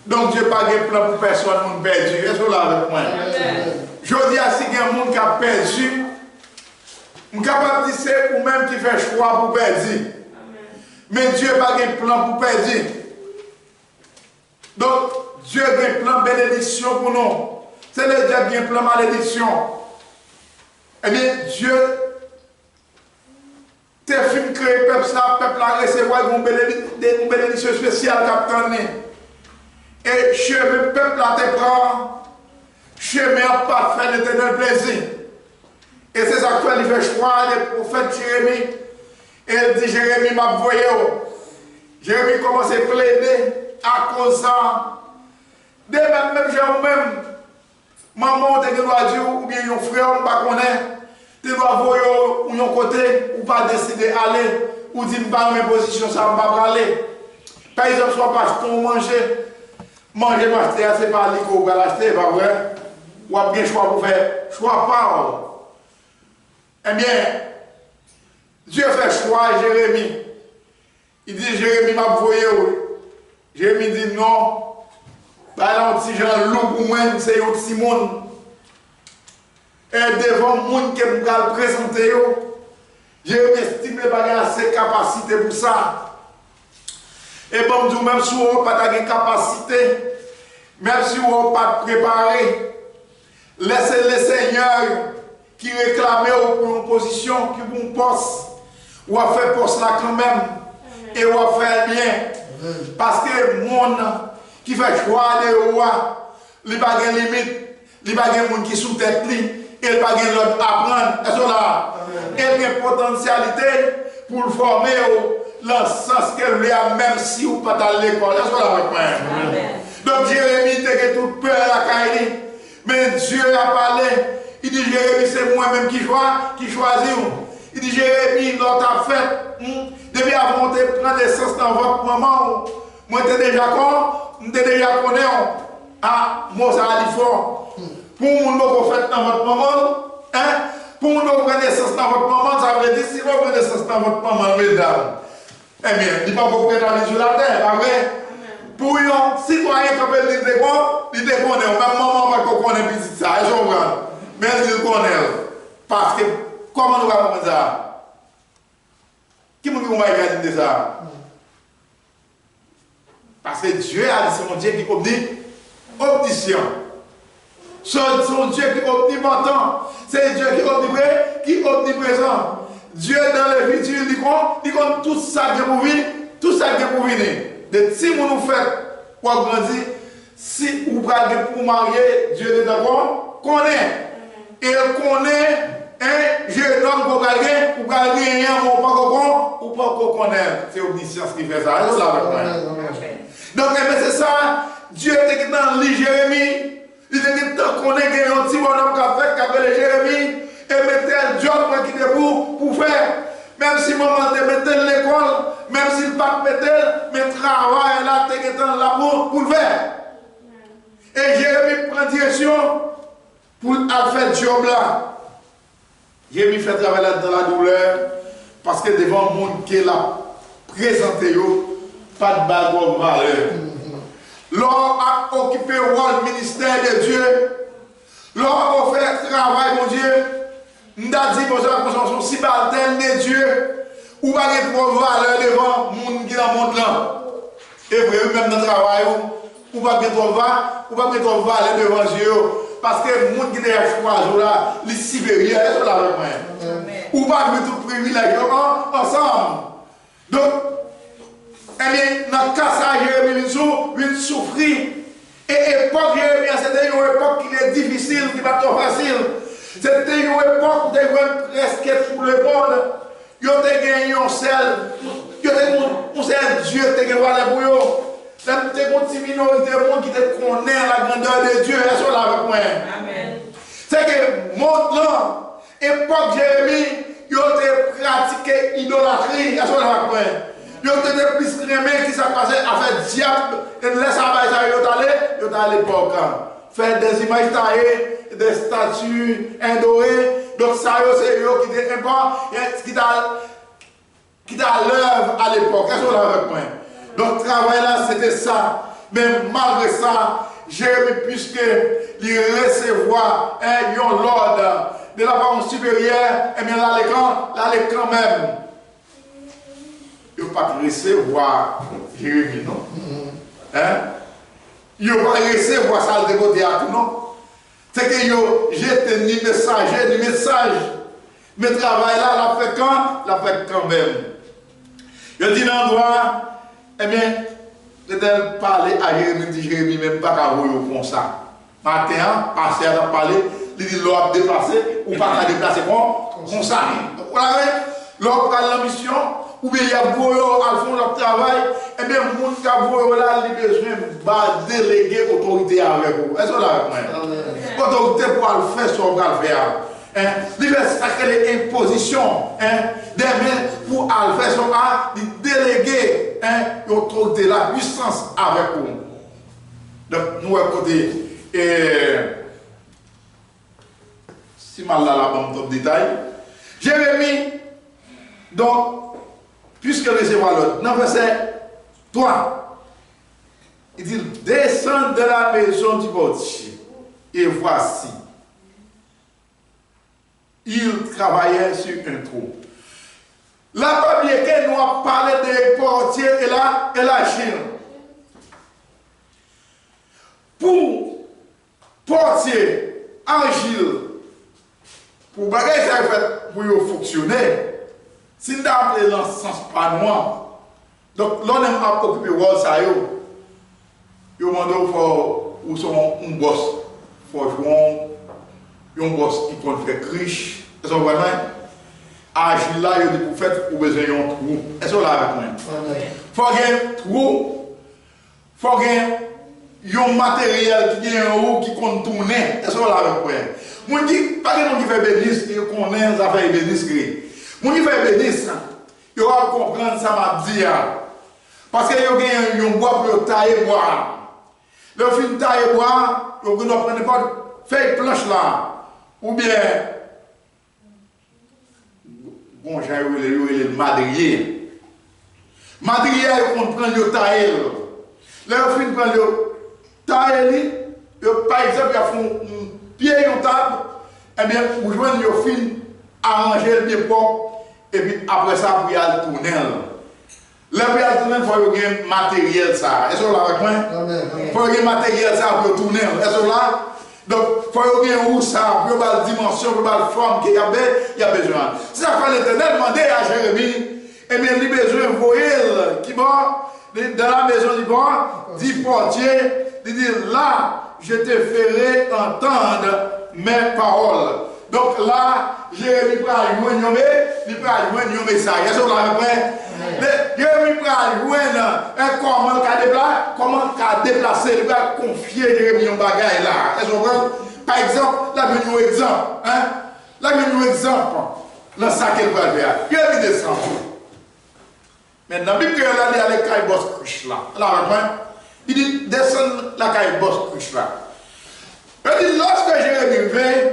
donc Dieu n'a pas de plan pour personne, qui perdu. Est-ce que vous l'avez avec moi? Je dis à si il y a un monde qui a perdu, je suis capable de dire c'est vous-même qui fait choix pour perdre. Mais Dieu n'a pas de plan pour perdre. Donc, Dieu a un plan de bénédiction pour nous. C'est le Dieu qui a un plan de malédiction. Eh bien, Dieu te fait créer le peuple a recevoir une bénédiction spéciale capitaine. Et chemin le peuple a te prend, chemin parfait de l'éternel plaisir. Et c'est ça qu'il fait choix des prophètes Jérémie. Et il dit, Jérémie m'a envoyé. Jérémie commence à plaider à cause de ça. Dès même j'ai maman, tu dois dire, ou bien un frère, on ne connaît pas. Tu dois voir un côté, ou pas décider d'aller, ou dire, je ne mes positions, ça ne va pas aller. Par exemple, soit pas pour manger. Manger, m'acheter, c'est pas lui qu'on va l'acheter, pas vrai? Ou bien choix pour faire, choix pas. Eh bien, Dieu fait choix à Jérémie. Il dit, Jérémie m'a envoyé. Jérémie dit non. Bah là, un petit Jean loup pour moi, c'est un petit monde. Et devant le monde qui me va présenter, Jérémie estime que pas assez capacité pour ça. Et bon, même si vous n'avez pas de capacité, même si vous n'avez pas préparé, laissez le Seigneur qui réclame pour une position, qui vous poste, ou a fait poste là quand même, et ou a fait bien. Parce que le monde qui fait choix de roi, il n'y a pas de limite, il n'y a pas de monde qui est sous tête, et il n'y a pas de l'autre à prendre. Est-ce que là, il y a une potentialité pour le former dans le sens qu'elle a, même si vous n'êtes pas à l'école. Est-ce que là, donc Jérémie était toute peur à la caille, mais Dieu a parlé. Il dit, Jérémie, c'est moi-même qui choisis. Il dit, Jérémie, l'autre a fait, depuis avant de prendre naissance dans votre maman, moi, je déjà connais, ah, moi, ça a dit fort. Pour nous faire dans votre maman, pour nous prendre naissance dans votre maman, ça veut dire, si vous prenez naissance dans votre maman, mesdames, eh bien, il ne faut pas vous prendre dans les yeux de la terre, pas vrai? Pour un citoyen qui peut dire, il te connaît, même maman, pas qu'on connaît petit ça, je comprends. Mais il connaît. Parce que, comment nous allons faire ça? Qui m'a dit qu'on va dire ça? Parce que Dieu a dit, c'est mon Dieu qui est omniscient. C'est son Dieu qui est omnipotent. C'est Dieu qui est omniprésent. Dieu dans le futur, il dit tout ça qui est pour venir, tout ça qui est pour venir. De si vous nous faites ou grandi, si vous briguez pour marier, Dieu est d'accord, connaît. Et connaît un jeune homme pour gagner, ou pas connaître. C'est omniscience qui fait ça. Donc, c'est ça, Dieu était dans l'île Jérémie. Il était dans qu'on ait un petit bonhomme qui a fait Jérémie et mettait un job qui était pour faire. Même si maman te mettait l'école, même si le pape mettait, mais travail là, tu es là pour le faire. Et Jérémie prend direction pour faire le job là. Jérémie fait travail là dans la douleur parce que devant le monde qui l'a présenté, pas de bagarre valeur. L'homme a occupé le rôle ministère de Dieu. L'homme a fait travail, mon Dieu. Nous avons dit, bon, nous sommes si baltènes de Dieu. Ou pas de valeur devant le monde qui est dans le monde là. Et vous, même dans le travail, ou pas de valeur devant Dieu. Parce que le monde qui est choisi là, les supérieurs, ils sont là avec moi. Ou pas de tout privilège ensemble. Donc, eh bien, dans le cas ça, Jérémie vient souffrir. Et l'époque Jérémie, c'était une époque qui est difficile, qui n'est pas trop facile. C'était une époque de presque tout le monde. Il y a un seul Dieu qui est là pour eux. Il y a une petite minorité de monde qui connaît la grandeur de Dieu. Ils sont là avec moi. Amen. C'est que le monde là, l'époque Jérémie, ils ont pratiqué l'idolâtrie. Ils sont là avec moi. Ils ont été plus crémés qui s'est passé à faire diable. Et laisse ça, ils sont allés pour faire des images taillées, des statues indorées. Donc ça, c'est eux qui étaient importants, qui étaient à l'œuvre à l'époque. Ils sont là avec moi. Donc le travail là, c'était ça. Mais malgré ça, Jérémie, puisque il recevoir un l'ordre de la parole supérieure, et bien là, les quand même. Il ne pas recevoir Jérémie, non? Hein? Il ne pas recevoir ça de côté à tout, non? C'est que j'étais ni message. Mais le travail là, l'a fait quand même. Il dit dans l'endroit, eh bien, l'Éternel parlait à Jérémie, dit Jérémie, même pas qu'à vous comme ça. Matin, passer à parler, il dit l'homme déplacé, ou pas qu'à déplacer comme ça. Voilà, l'homme prend la mission. Ou bien il y a beau à fond leur travail, et bien le monde qui a beau là, il a besoin de déléguer l'autorité avec vous. Est-ce que là avec moi? L'autorité pour le faire, ce qu'on va le faire. Il va sacrer imposition des mains pour le faire, ce qu'on déléguer l'autorité, la puissance avec vous. Donc nous, à côté, si mal là, la bonne détail, Jérémie, donc, puisque recevoir l'autre, dans verset 3, il dit, descends de la maison du portier, et voici, il travaillait sur un trou. La première qu'elle nous a parlé des portiers et la Chine. Pour portier, argile, pour bagager ça fait pour fonctionner. Si nous avons appelé dans ce sens pas noir, donc l'on aime à occuper le rôle, ça y est, il demande où sont un boss, il faut jouer un boss qui compte faire criche, est-ce que vraiment, agir là, il dit pour faire, ou besoin d'un trou, est-ce que là avec moi? Il faut qu'il y ait un trou, il faut qu'il y ait un matériel qui est en haut qui compte tourner, est-ce que là avec moi? Moi je dis, pas quelqu'un qui fait bénis, qui connaît les affaires bénis. Mon qui fait bénis, il va comprendre ça m'a dit. Parce qu'il y a un bois pour tailler bois. Le film tailler bois, il ne prend pas faire planche là. Ou bien, bon, j'ai eu le madrier. Madrier, il comprend le tailler. Le film prend le tailler, par exemple, il a fait un pied et une table, et bien, pour joindre le film, arranger le dépôt, et puis après ça, pour y aller tourner. Là, pour y aller tourner, il faut y avoir un matériel. Ça. Est-ce que là avec moi? Il faut y avoir un matériel ça pour tourner. Est-ce que là? Donc, il faut y avoir où ça, pour y avoir la dimension, pour y avoir la forme qu'il y a besoin. Si ça fait l'Éternel demander à Jérémie, eh bien, il a besoin de voir qui va dans la maison du bon, dit portier, il dit là, je te ferai entendre mes paroles. Donc là, Jérémie prend il prend ça. Est-ce que vous l'avez prêt? Jérémie prend comment déplacer, il va confier Jérémie un bagage là. Est-ce que vous comprenez? Par exemple, là, je vous exemple. Hein? Là, je vous exemple. Là, ça qu'elle va faire. Jérémie descend. Maintenant, Bible là, il y a les cailles boss cruche là. Là, il dit descend la caille boss cruche là. Il dit lorsque Jérémie vient,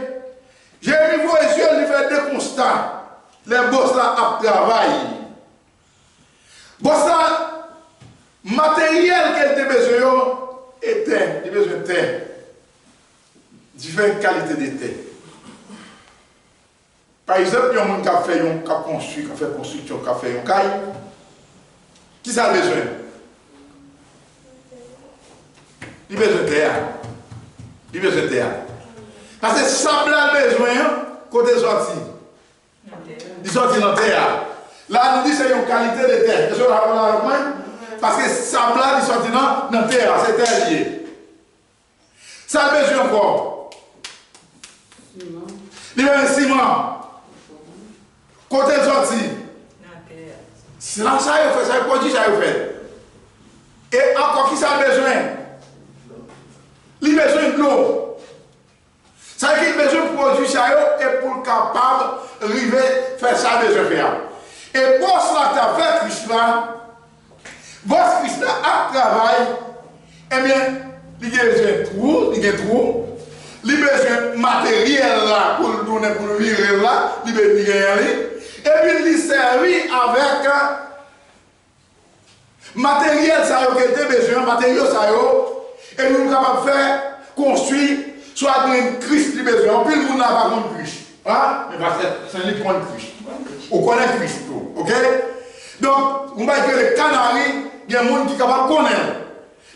Jérémie voit les yeux, il fait deux constats. Les boss là à travail. Boss là, matériel qu'elle a besoin était, il a besoin de terre. Différentes qualités de terre. Par exemple, il y a un monde qui a fait qui a construit, qui a fait construction, qui a fait un caille. Qui ça a besoin? Il a besoin de terre. Il a besoin de terre. Parce que sable a besoin, côté sorti. Il sortit dans la terre. Là, nous disons que c'est une qualité de terre. Est-ce que vous avez parce que sable il sortit dans la terre, c'est terre lié. Ça a besoin encore. Il y a un ciment. Côté sorti. Sinon, ça y fait, ça y produit, ça y fait. Et encore qui ça a besoin? Il a besoin de l'eau. Ça veut dire qu'il a besoin de produire ça et pour capable d'arriver à faire ça besoin de faire. Et pour cela, tu as fait Christ là, votre Christ là, à travail, eh bien, il a besoin de trou, il a besoin de matériel là pour le donner, pour le virer là, il a besoin de et puis il servit avec matériel ça y a besoin, matériel ça y a, et nous sommes capables de faire construire soit une Christ qui besoin, puis le monde n'a pas de Christ. Hein? Mais parce que c'est un livre contre Christ. On connaît Christ. Ok? Donc, on va dire que les Canaries, il y a un monde qui est capable de connaître.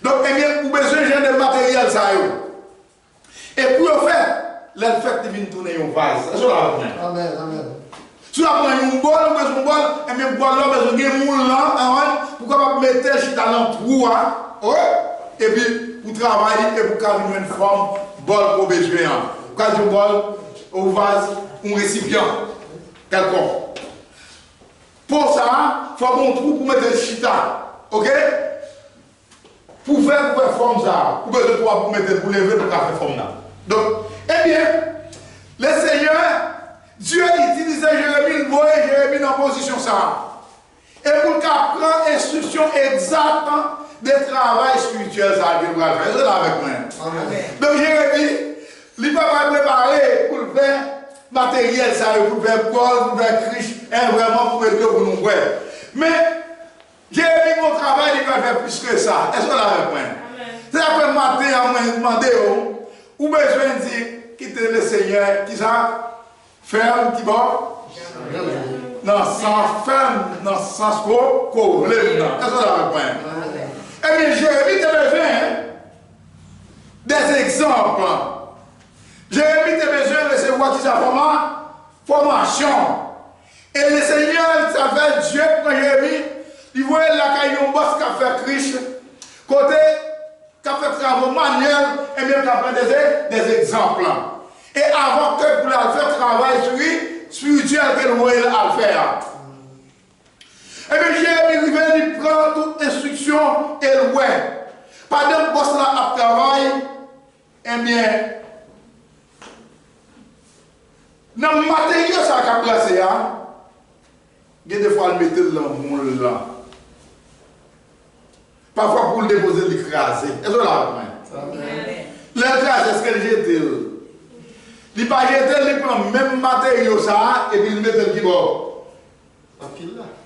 Donc, eh bien, vous avez besoin de matériel ça y a. Et pour le faire, l'effet de venir tourner un vase. C'est ça la Amen, amen. Si vous prenez un bol, et bien, bol là, vous avez un moule là, pour capable mettre le chita dans le trou, et puis, vous travaillez et vous avez une forme, bol pour besoin. Vous avez un bol, un vase, un récipient, quelconque. Pour ça, il faut un trou pour mettre le chita. Ok? Pour faire forme ça, vous avez besoin pour mettre pour lever pour faire forme là. Donc, eh bien, le Seigneur, Dieu utilisait Jérémie, il voyait Jérémie dans la position ça. Et pour qu'il prenne instruction exacte des travail spirituel, ça qu'il va faire. C'est là avec moi. Donc Jérémie, il ne va pas préparer pour le faire matériel, ça, pour faire Paul, pour faire Christ, et vraiment pour mettre pour nous voir. Mais Jérémie, mon travail, il va faire plus que ça. Est-ce que là avec moi? C'est après matin, on m'a demandé, ou besoin de dire, quitter le Seigneur, qui ça? Ferme, qui va? Non, sans ferme, dans le sens qu'on lève. Est-ce que là avec moi? Eh bien, Jérémie a besoin des exemples. Jérémie a besoin de recevoir qui sa formation. Et le Seigneur, ça fait Dieu pour Jérémie, il voit la caillon boss qui a fait Christ, côté qui a fait travaux manuels, et bien qui a fait des exemples. Et avant que pour la faire travail sur lui, spirituel qu'elle voyait à le faire. Et bien Jérémie, il prend toute instruction et le ouais. Pendant que boss là à travail, eh bien, dans le matériel ça a placé, il y a des fois il mettait dans le moule là. Parfois pour le déposer, l'écraser. Est-ce que là, l'écraser, est-ce qu'elle jette? Il ne pas jeter, il prend le même matériel ça, et puis il met le qui bord.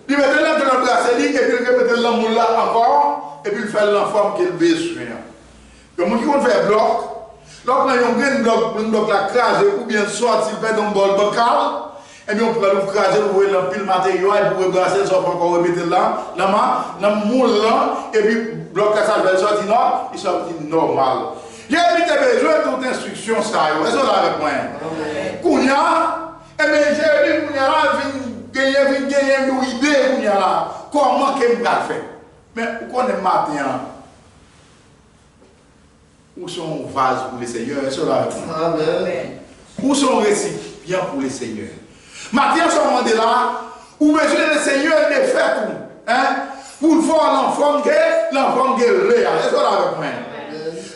Il met dans le bracelet, et puis il met le moule là encore, et puis il fait la forme qu'il a besoin. Donc, il faut faire bloc. Donc, il y a un bloc là, crasé, ou bien soit il fait un bol bancal, et bien on peut le craser, vous voyez le pile matériel, et vous rebrasser, ça va encore remettre là, dans le moule là, et puis le bloc là, ça va sortir là, il sort normal. J'ai besoin de toute instruction, ça, est-ce que vous avez avec moi? Kounia, eh bien, j'ai vu Kounia là, vient gagner une idée, Kounia là, comment qu'elle va faire? Mais où qu'on est matin, où sont vases pour les seigneurs? Amen. Où sont récipients pour les seigneurs? Matin, ce moment-là, où besoin le Seigneur ne fait tout. Hein? Pour voir l'enfant qui est réel. Est-ce que vous avec moi?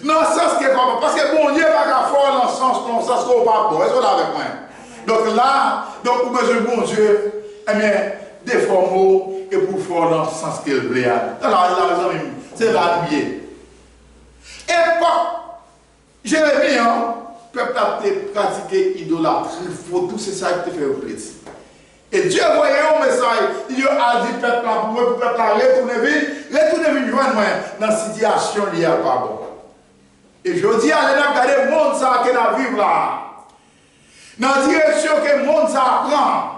Dans le sens que comme parce que bon Dieu va faire dans le sens qu'on pas bon. Est-ce que vous avec moi? Donc là, donc vous besoin bon Dieu, eh bien, déformer et pour faire dans le sens qu'il veut. C'est là le biais. Époque, Jérémie, le peuple a pratiqué idolâtrie. Il faut tout ça qui te fait plaisir. Et Dieu voyait un message, il a dit peuple là pour le peuple là retourner joindre moi dans la situation liée à pas bon. Et je dis allez regarder le monde ça qui est vivre là. Dans la direction que le monde ça prend.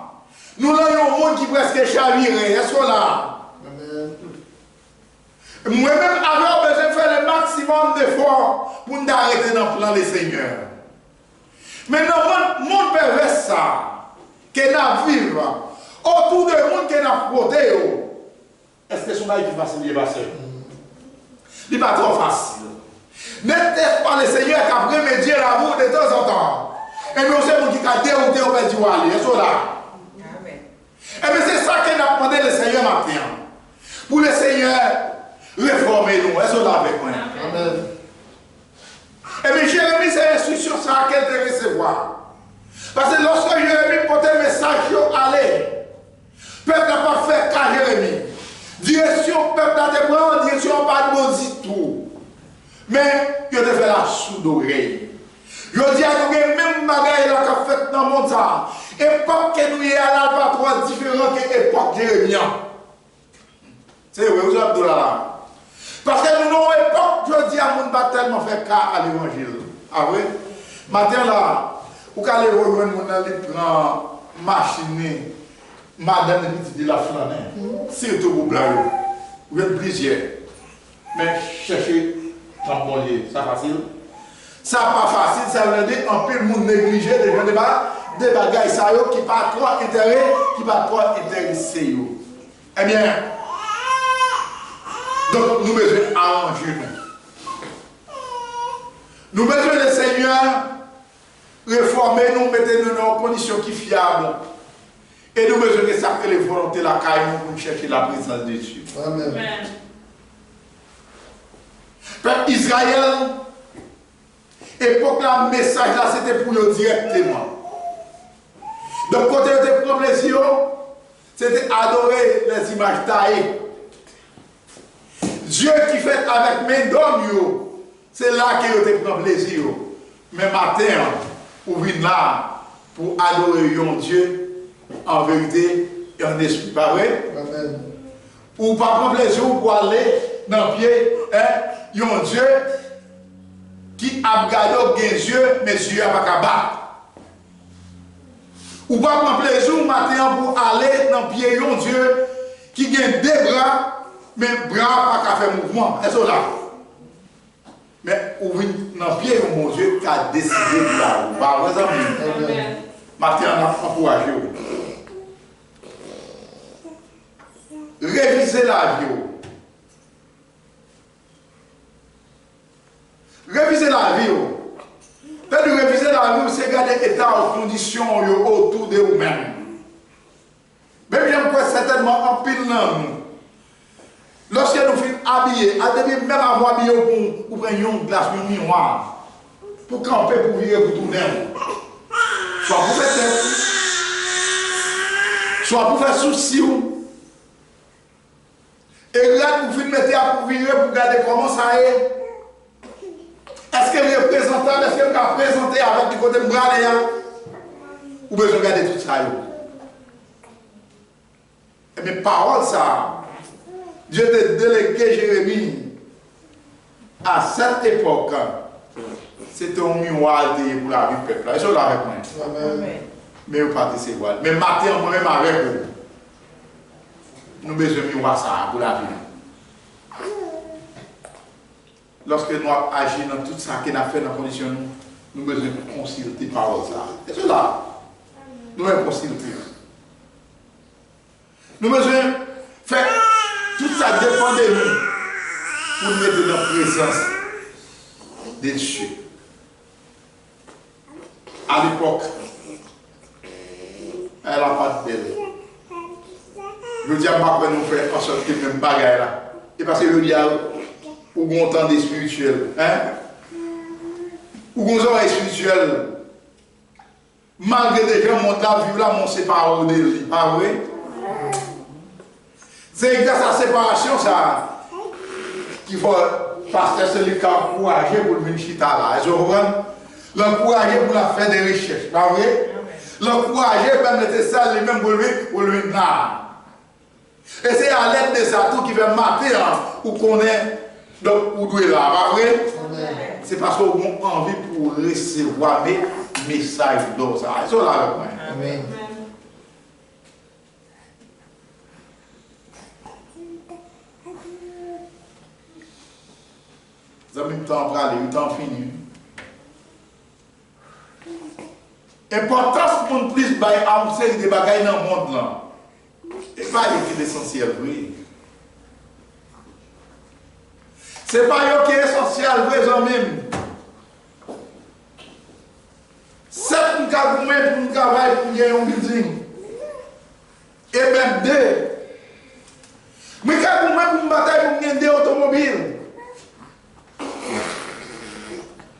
Nous avons un monde qui presque chaviré, est-ce que là? Moi-même, j'avais besoin de faire le maximum d'efforts pour nous arrêter dans le plan des seigneurs. Maintenant, le monde pervers ça, qui est vivre autour de monde qui est côté. Est-ce que c'est un qui facile de passer? Il n'est pas trop facile. N'était pas le Seigneur qui a remédié l'amour de temps en temps. Et nous sommes qui a dérouté au Père du Wali. Est-ce que là? Amen. Et bien c'est ça qu'on a demandé le Seigneur maintenant. Pour le Seigneur réformer nous. Est-ce que là avec moi? Amen. Et bien Jérémie, c'est l'instruction ça qu'elle devait recevoir. Parce que lorsque Jérémie portait le message, allez, le peuple n'a pas fait qu'à Jérémie. Direction, peuple n'a pas de direction, pas de maudit tout. Mais il a fait la soude d'oreille. Je dis à nous, même bagaille là qu'a fait dans le monde ça. Époque que nous y allons pas trop différent que l'époque Jérémie. C'est vrai, vous avez là. Parce que nous avons une époque, je dis à nous, pas tellement fait qu'à à l'évangile. Ah oui? Matin là, vous allez rejoindre mon ami prend machine, madame de la flanelle. Surtout pour blanc. Vous êtes plusieurs. Mais cherchez tampon ça facile. Ça pas facile, ça veut dire un peu le monde négligé des gens des bagailles ça qui pas trop intérêt, qui pas trop intéressé. Eh bien, donc nous besoin arranger nous. Nous besoin le Seigneur réformer nous, mettez nous dans une condition qui fiable. Et nous besoin de ça que les volontés la caille pour chercher la présence de Dieu. Amen. Peuple Israël, époque là, le message là, c'était pour eux directement. Donc, côté de prendre plaisir, c'était adorer les images taillées. Dieu qui fait avec mes d'hommes, c'est là qu'il te prend plaisir. Mais matin, pour venir là, pour adorer un Dieu en vérité et en esprit, pas vrai? Amen. Ou pas prendre plaisir pour aller dans le pied, un Dieu qui a regardé les yeux, mais les yeux n'ont pas battre. Ou pas prendre plaisir matin pour aller dans le pied un Dieu qui a deux bras, mais les bras pas faire mouvement. Est-ce que là? Mais ou dans le pied mon Dieu qui a décidé de là. Par exemple, matin on a encouragé. Réviser la vie. Réviser la vie. Fait de réviser la vie, c'est garder l'état en condition autour de vous-même. Mais bien quoi certainement en pile dans nous. Lorsque nous finissons habillés, même avoir habillé pour prendre une glace, un miroir, pour camper, pour virer, pour tourner. Soit pour faire tête, soit pour faire souci. Et là, vous finissez mettre pour virer, pour regarder comment ça est. Est-ce que le représentant, est-ce qu'il a présenté avec du côté de bras ou besoin de regarder tout ça? Et mes paroles, ça, Dieu t'a délégué Jérémie à cette époque. C'était un miroir pour la vie du peuple. Est-ce que vous avec moi? Mais vous partez igual. Mais matin, moi-même avec vous, nous avons besoin de miroir ça pour la vie. Lorsque nous agissons dans tout ça qu'on a fait dans la condition, nous avons besoin de consulter parole ça. Et cela, nous devons consulter. Nous avons besoin de faire tout ça dépend de nous. pour nous mettre dans la présence de Dieu. À l'époque, elle n'a pas de belle. Je dis à ma nous faire en sorte que même bagaille là. Et parce que je dis à ou on entend des spirituels, hein? Ou on oreilles spirituelles. Malgré des gens, mon la vie là, mon séparation de lui, pas vrai? C'est grâce à la séparation ça qu'il faut pasteur celui qui a encouragé pour venir chita là. Vous comprenez? L'encourager pour la faire des recherches, pas vrai? L'encourager pour mettre ça lui-même pour lui là. Et c'est à l'aide de ça tout qui fait mater ou qu'on est donc où doit là, pas vrai? C'est parce qu'on a envie pour recevoir mes messages dans ça. C'est là le point. Amen. Ça me temps pour aller, le temps fini. Importance pour nous plus de avancer des bagailles dans le monde là. Et pas l'essentiel, oui. C'est pas eux qui est essentiel, vrai, même. C'est pour nous travailler pour gagner un building. Et même deux. Mais quand vous pour bataille pour gagner des automobiles.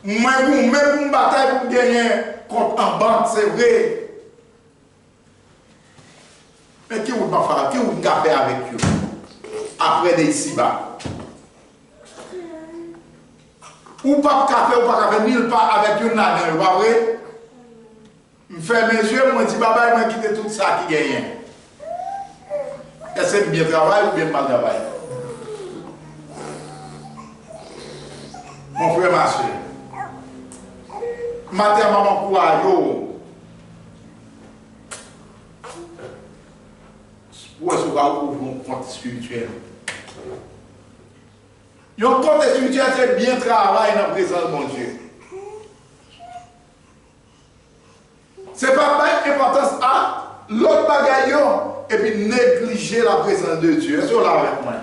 Moi, pour bataille pour gagner compte en banque, c'est vrai. Mais qui vous faire? Qui vous faire avec eux? Après des ici-bas. Ou pas café, ou pas café, mille pas avec une là-dedans, pas vrai? Je fais mes yeux, moi, je dis, baba, je quitte tout ça qui gagne. Est-ce que bien travail ou bien mal travail? Mon frère, ma soeur. Matin, maman, courage. Où est-ce qu'on va ouvrir un compte spirituel? Un compte spirituel, c'est bien travailler dans la présence de mon Dieu. Ce n'est pas importance à l'autre bagaille et puis négliger la présence de Dieu. Est-ce que vous l'avez avec moi?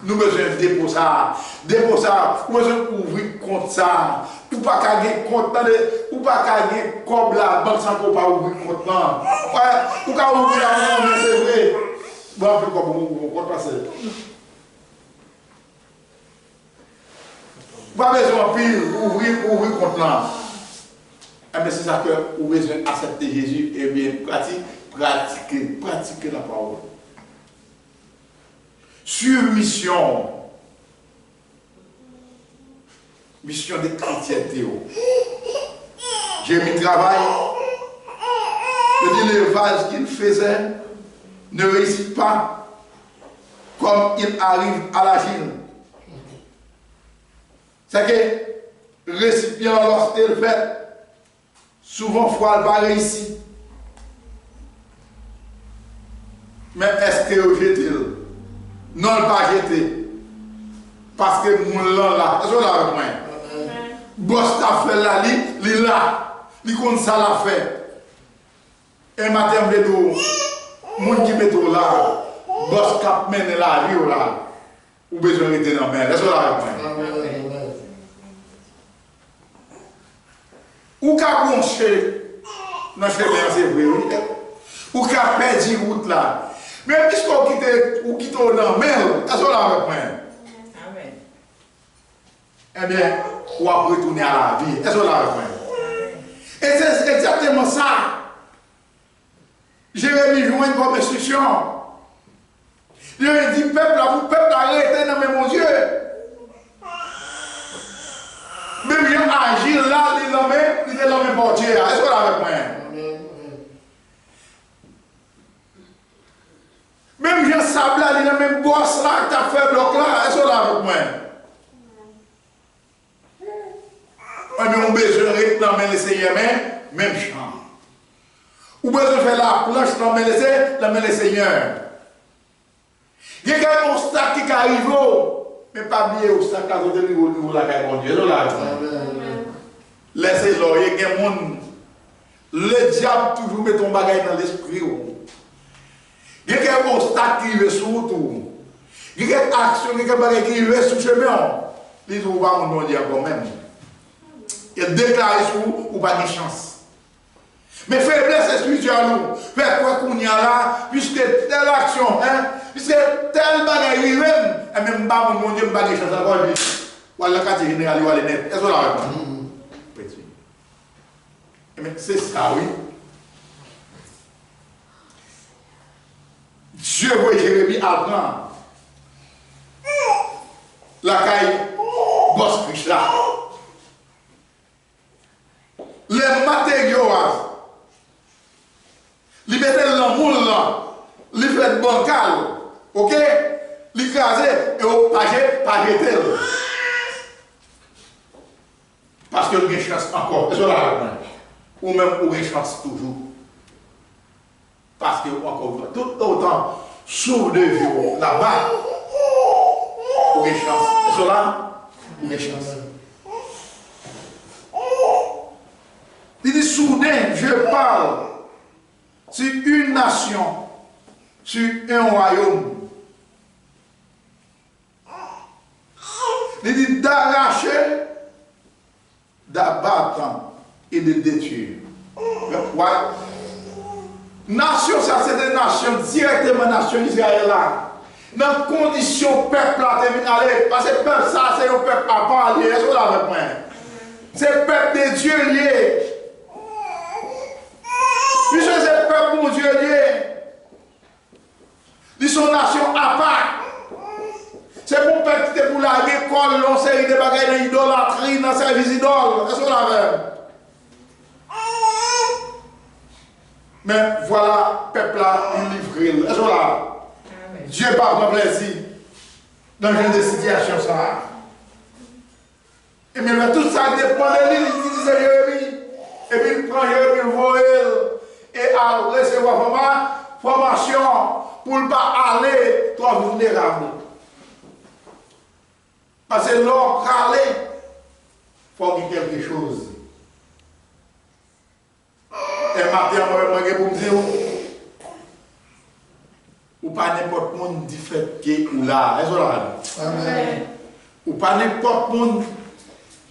Nous avons besoin de déposer ça. Déposer ça. Nous avons besoin d'ouvrir compte ça. Ou pas gagner compte. Ou pas gagner comme la banque sans qu'on pas ouvrir compte. Ou pas ouvrir la banque, c'est vrai. Bon, on peut comme vous compte passer. Pas besoin de ouvrir compte là. Mais c'est ça que vous avez besoin d'accepter Jésus et bien pratiquer la parole. Sur mission. Mission de chrétienté. J'ai mis travail. Je dis l'élevage qu'il faisait ne réussit pas comme il arrive à l'agir. C'est que le récipient, lorsqu'il le fait, souvent, fois, il va réussir. Mais est-ce que vous jetez? Non, il ne va pas jeter. Parce que mon là, est-ce que vous l'avez avec moi? Boss t'a fait là, il là. Il compte ça l'a fait. Et matin, mon qui met là, boss cap mène la vie là. Ou besoin de rester dans la mer. Est-ce que vous l'avez avec moi? Ou qu'à broncher, non, c'est vrai, ou qu'à perdre route là. Mais puisqu'on quitte dans la mer, est-ce qu'on l'a avec moi? Amen. Eh bien, on va retourner à la vie. Est-ce qu'on l'a avec moi? Et c'est exactement ça. Jérémie joint comme instruction. Jérémie dit, peuple, vous peuple, arrêtez, non mais mon Dieu. Même gens agir là, il est l'homme portier. Est-ce qu'on l'a avec moi? Même gens sable là, il est même boss là, qui a fait bloc là. Est-ce qu'on l'a avec moi? Mais on a besoin de réclamer les Seigneurs, même champ. Ou besoin de faire la planche, dans les Seigneurs. Il y a un obstacle qui arrive. Mais pas oublier l'obstacle à côté du niveau de la caille de Dieu. Laissez-le, il y a des gens. Le diable toujours met ton bagage dans l'esprit. Il y a un obstacle qui arrive sur tout. Il y a des actions qui arrivent sur le chemin. Les gens ne vont pas dire quand même. Il déclare sur vous ou pas de chance. Mais faiblesse spirituelle, faire quoi qu'on y a là, puisque telle action, puisque tel bagage arrive, et même pas mon Dieu, pas de chance encore. Voilà, quand il général, il va les net. Est-ce que là, petit. Mais c'est ça, oui. Dieu voit Jérémie apprendre. La caille, bosse riche là. Les matériaux, li mette l'amour là, li fait bancal, ok? Li crasé et au pas jeter. Parce que il y a chance encore, ou même il y a chance toujours. Parce que encore tout autant sous de vie là-bas, il y a chance. Il y a chance. Il dit soudain, je parle sur une nation, sur un royaume. Il dit d'arracher, d'abattre et de détruire. Ouais. Nation, ça c'est des nations, directement nation Israël là. Dans condition peuple là, terminé, parce que peuple ça c'est un peuple à part lié, est-ce que vous l'avez point? C'est peuple de Dieu lié. Puisque c'est peuple mon Dieu lié. Ils sont nation à part. C'est pour peuple qui est pour la école, l'on série de bagages d'idolâtrie, dans sa vie idole. Est-ce que vous l'avez? Mais voilà, peuple là, il livre. Est-ce que là? Dieu pas prend plaisir dans une des situations ça. Et mais tout ça dépend de lui, il dit Jérémie. Et puis il prend Jérémie, il voit et à recevoir formation pour ne pas aller trop vulnérable. Parce que l'homme calé, il faut qu'il y ait quelque chose. Et maintenant, moi, je vous dire, ou pas n'importe qui dit fait que ou là. Est-ce que là? Amen. Ou pas n'importe qui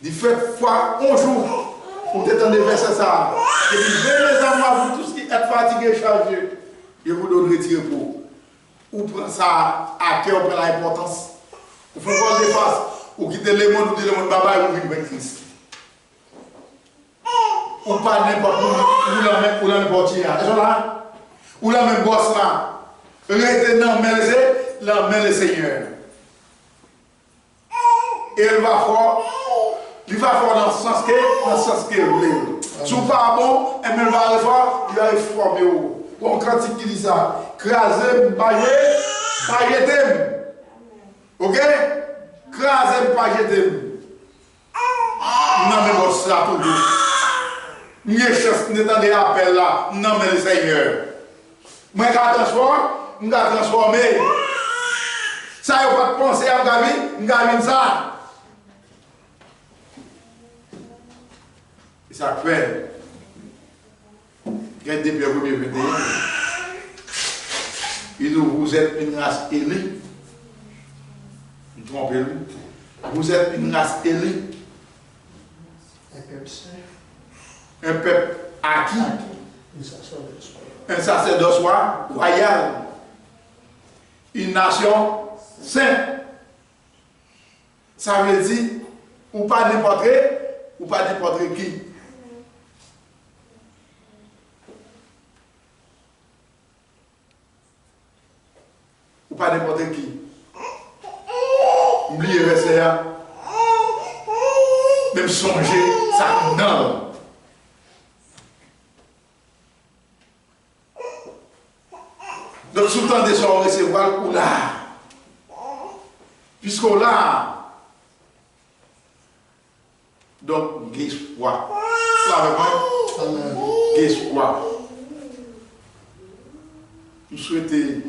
dit fait fois un jour. Pour t'étendre vers ça. Et puis, venez les amis, vous tous qui êtes fatigués, chargés, je vous donne retirer pour. Ou prendre ça à cœur, pour l'importance. Vous faites quoi de face, ou quitter le monde, ou dire le monde, baba, et vous venez avec Christ. Ou pas n'importe où, ou la n'importe qui. Est-ce que là? Ou la même bosse là. Restez dans la main le Seigneur. Et il va fort. Il va faire dans le sens qu'il veut. Si vous pas bon, il va faire, il va réformer. Bon, quand il dit ça, craser, pas jeter. Ok? Craser, pas jeter. Non, mais bon, c'est là tout. Nous avons chance d'entendre l'appel là, non, mais le Seigneur. Moi, je vais transformer. Ça, il ne faut pas penser à Gavi, ça. Ça fait, depuis le 1er 21, vous êtes une race élue. Trompez-vous. Vous êtes une race élue. Un peuple acquis. Un sacerdoce royal. Une nation sainte. Ça veut dire, ou pas n'importe qui. Ou pas n'importe qui. Oubliez le verset là. Même songer, ça non. Donc, sous le temps de son recevoir, ou là. Puisqu'on là. Donc, espoir. Espoir. Nous souhaitons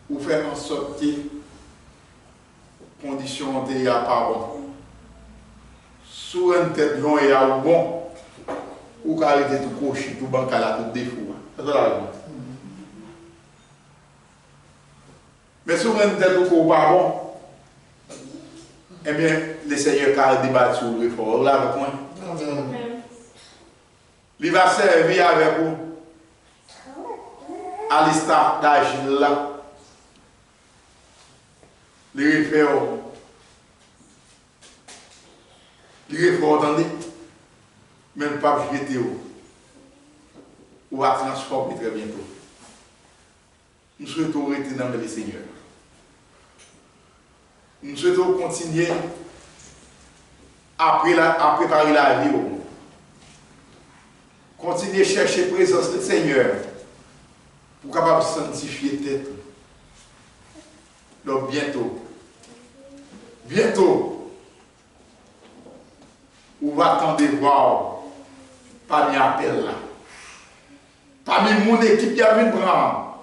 ou faire en sorte que les conditions ne soient pas bonnes. Sous une tête long et à bon, ou qu'à arrêter tout cocher, tout bancal à tout défaut. C'est ça la Mais si vous avez tête ou pas bon, eh bien, le Seigneur a débattu sur le fort. Là, avec moi. Il va servir avec vous à l'instar d'Agile là. Les réfère. Les réfère, attendez. Même pas jeter ou va transformer très bientôt. Nous souhaitons rester dans le Seigneur. Nous souhaitons continuer à préparer la vie. Continuer à chercher la présence du Seigneur pour capable sanctifier tête. Donc bientôt, on va attendre voir parmi appel là. Parmi mon équipe qui a vu prendre,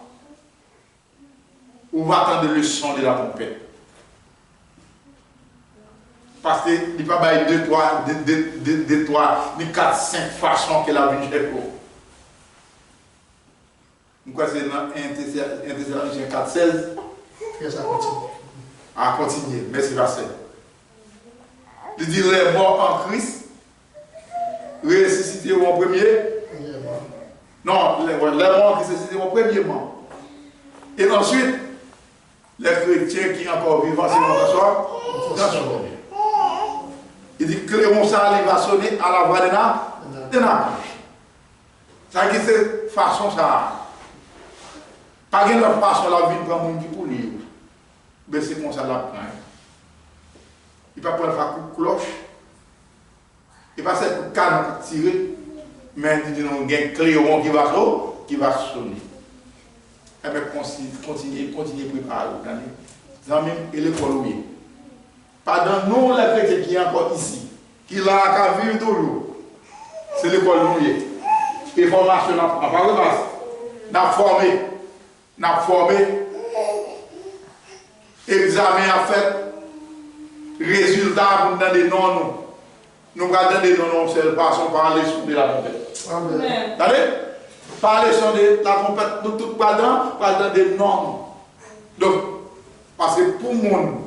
on va attendre le son de la trompette. Parce qu'il n'y a pas 2, 3, 4, 5 façons qu'elle a vu chercher. Nous croyons que c'est dans 1 Thessaloniciens 4, 16. Ça continue. À continuer. Merci, Pasteur. Il dit les morts en Christ, ressusciter en premier. Non, les morts en Christ ressusciter en premièrement. Et ensuite, les chrétiens qui sont encore vivants, c'est notre soir, dans son premier. Il dit que le ça va sonner à la voix de Nana. Ça qui c'est façon ça. Pas de l'autre façon la vie pour mon pour lui. Mais c'est comme ça la prend. Il va prendre un coup de cloche. Il va faire un canon tirer. Mais il dit non, il y a un clairon qui va sonner. Et bien continuez à préparer. Les amis et l'école oui. Pas dans nous les chrétiens qui sont encore ici, qui là qu'à vivre toujours. C'est l'école mouillée. Et formation n'a pas formé. Examen à fait. Résultat pour nous donner non. Nous allons donner non seul façon parler sur de la trompette. Amen. Allez? Parler sur de la trompette, nous tous pas dans des noms. Donc, parce que pour le monde,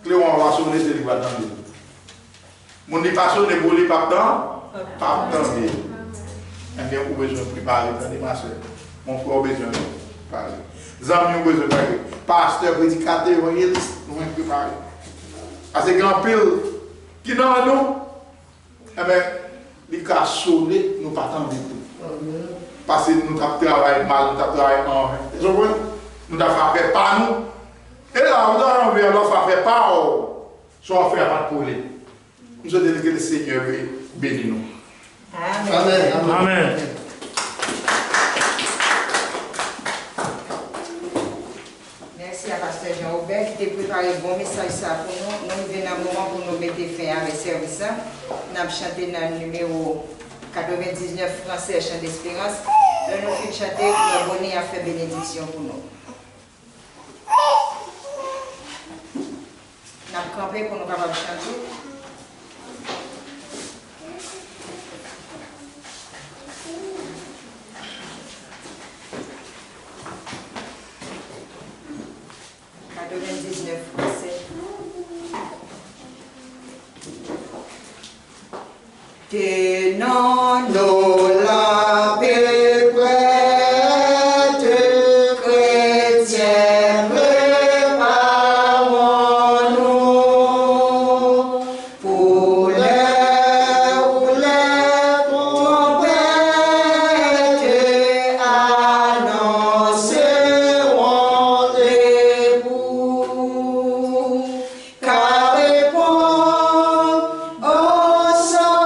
Cléon va sonner, c'est lui qui va attendre. Mon n'est pas sonné pour lui, pas attendre. Eh bien, vous avez besoin de préparer, ma soeur. Mon frère a besoin de préparer. Les amis ont besoin de préparer. Pasteur, prédicateur, évangéliste, nous devons préparer. Parce que grand pile qui dans nous, eh bien, les cas sonner, nous ne pas attendre du tout. Parce que nous avons travaillé mal, nous avons travaillé en vain. Nous avons fait pas nous. Et là, nous avons fait pas, soit fait pas pour lui. Nous avons dit que le Seigneur bénit nous. Amen. Amen. Merci à Pasteur Jean-Aubert qui t'a préparé un bon message ça pour nous. Nous venons à un moment pour nous mettre fin à le service. Nous avons chanté dans le numéro 99 français, chant d'espérance. Nous avons fait chanter le bonnet a fait bénédiction pour nous. Nous avons campé pour nous capables de chanter. Que non nous la paix prête, chrétiens, préparons-nous pour les trompettes annonceront l'époux, car répond au sang.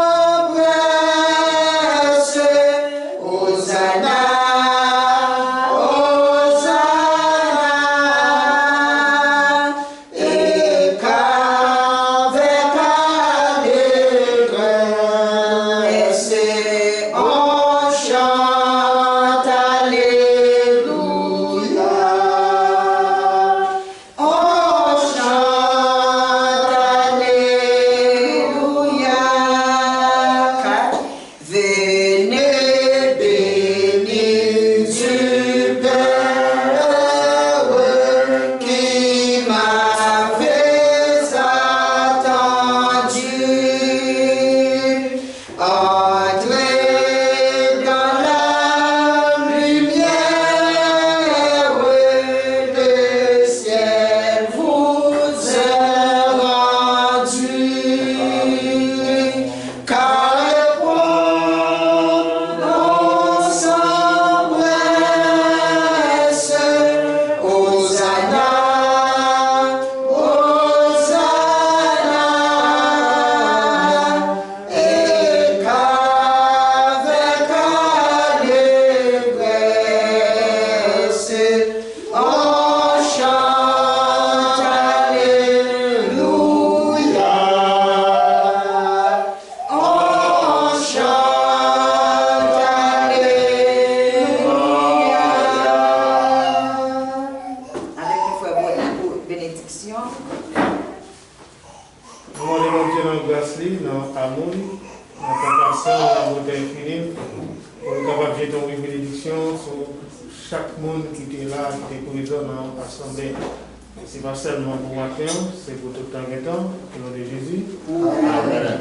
bénédiction. Nous allons monter dans la grâce, dans l'amour, dans la compassion, dans la beauté infinie, pour nous capables de jeter une bénédiction sur chaque monde qui est là, qui est présent dans l'assemblée. Ce n'est pas seulement pour matin, c'est pour tout le temps et temps, au nom de Jésus. Amen.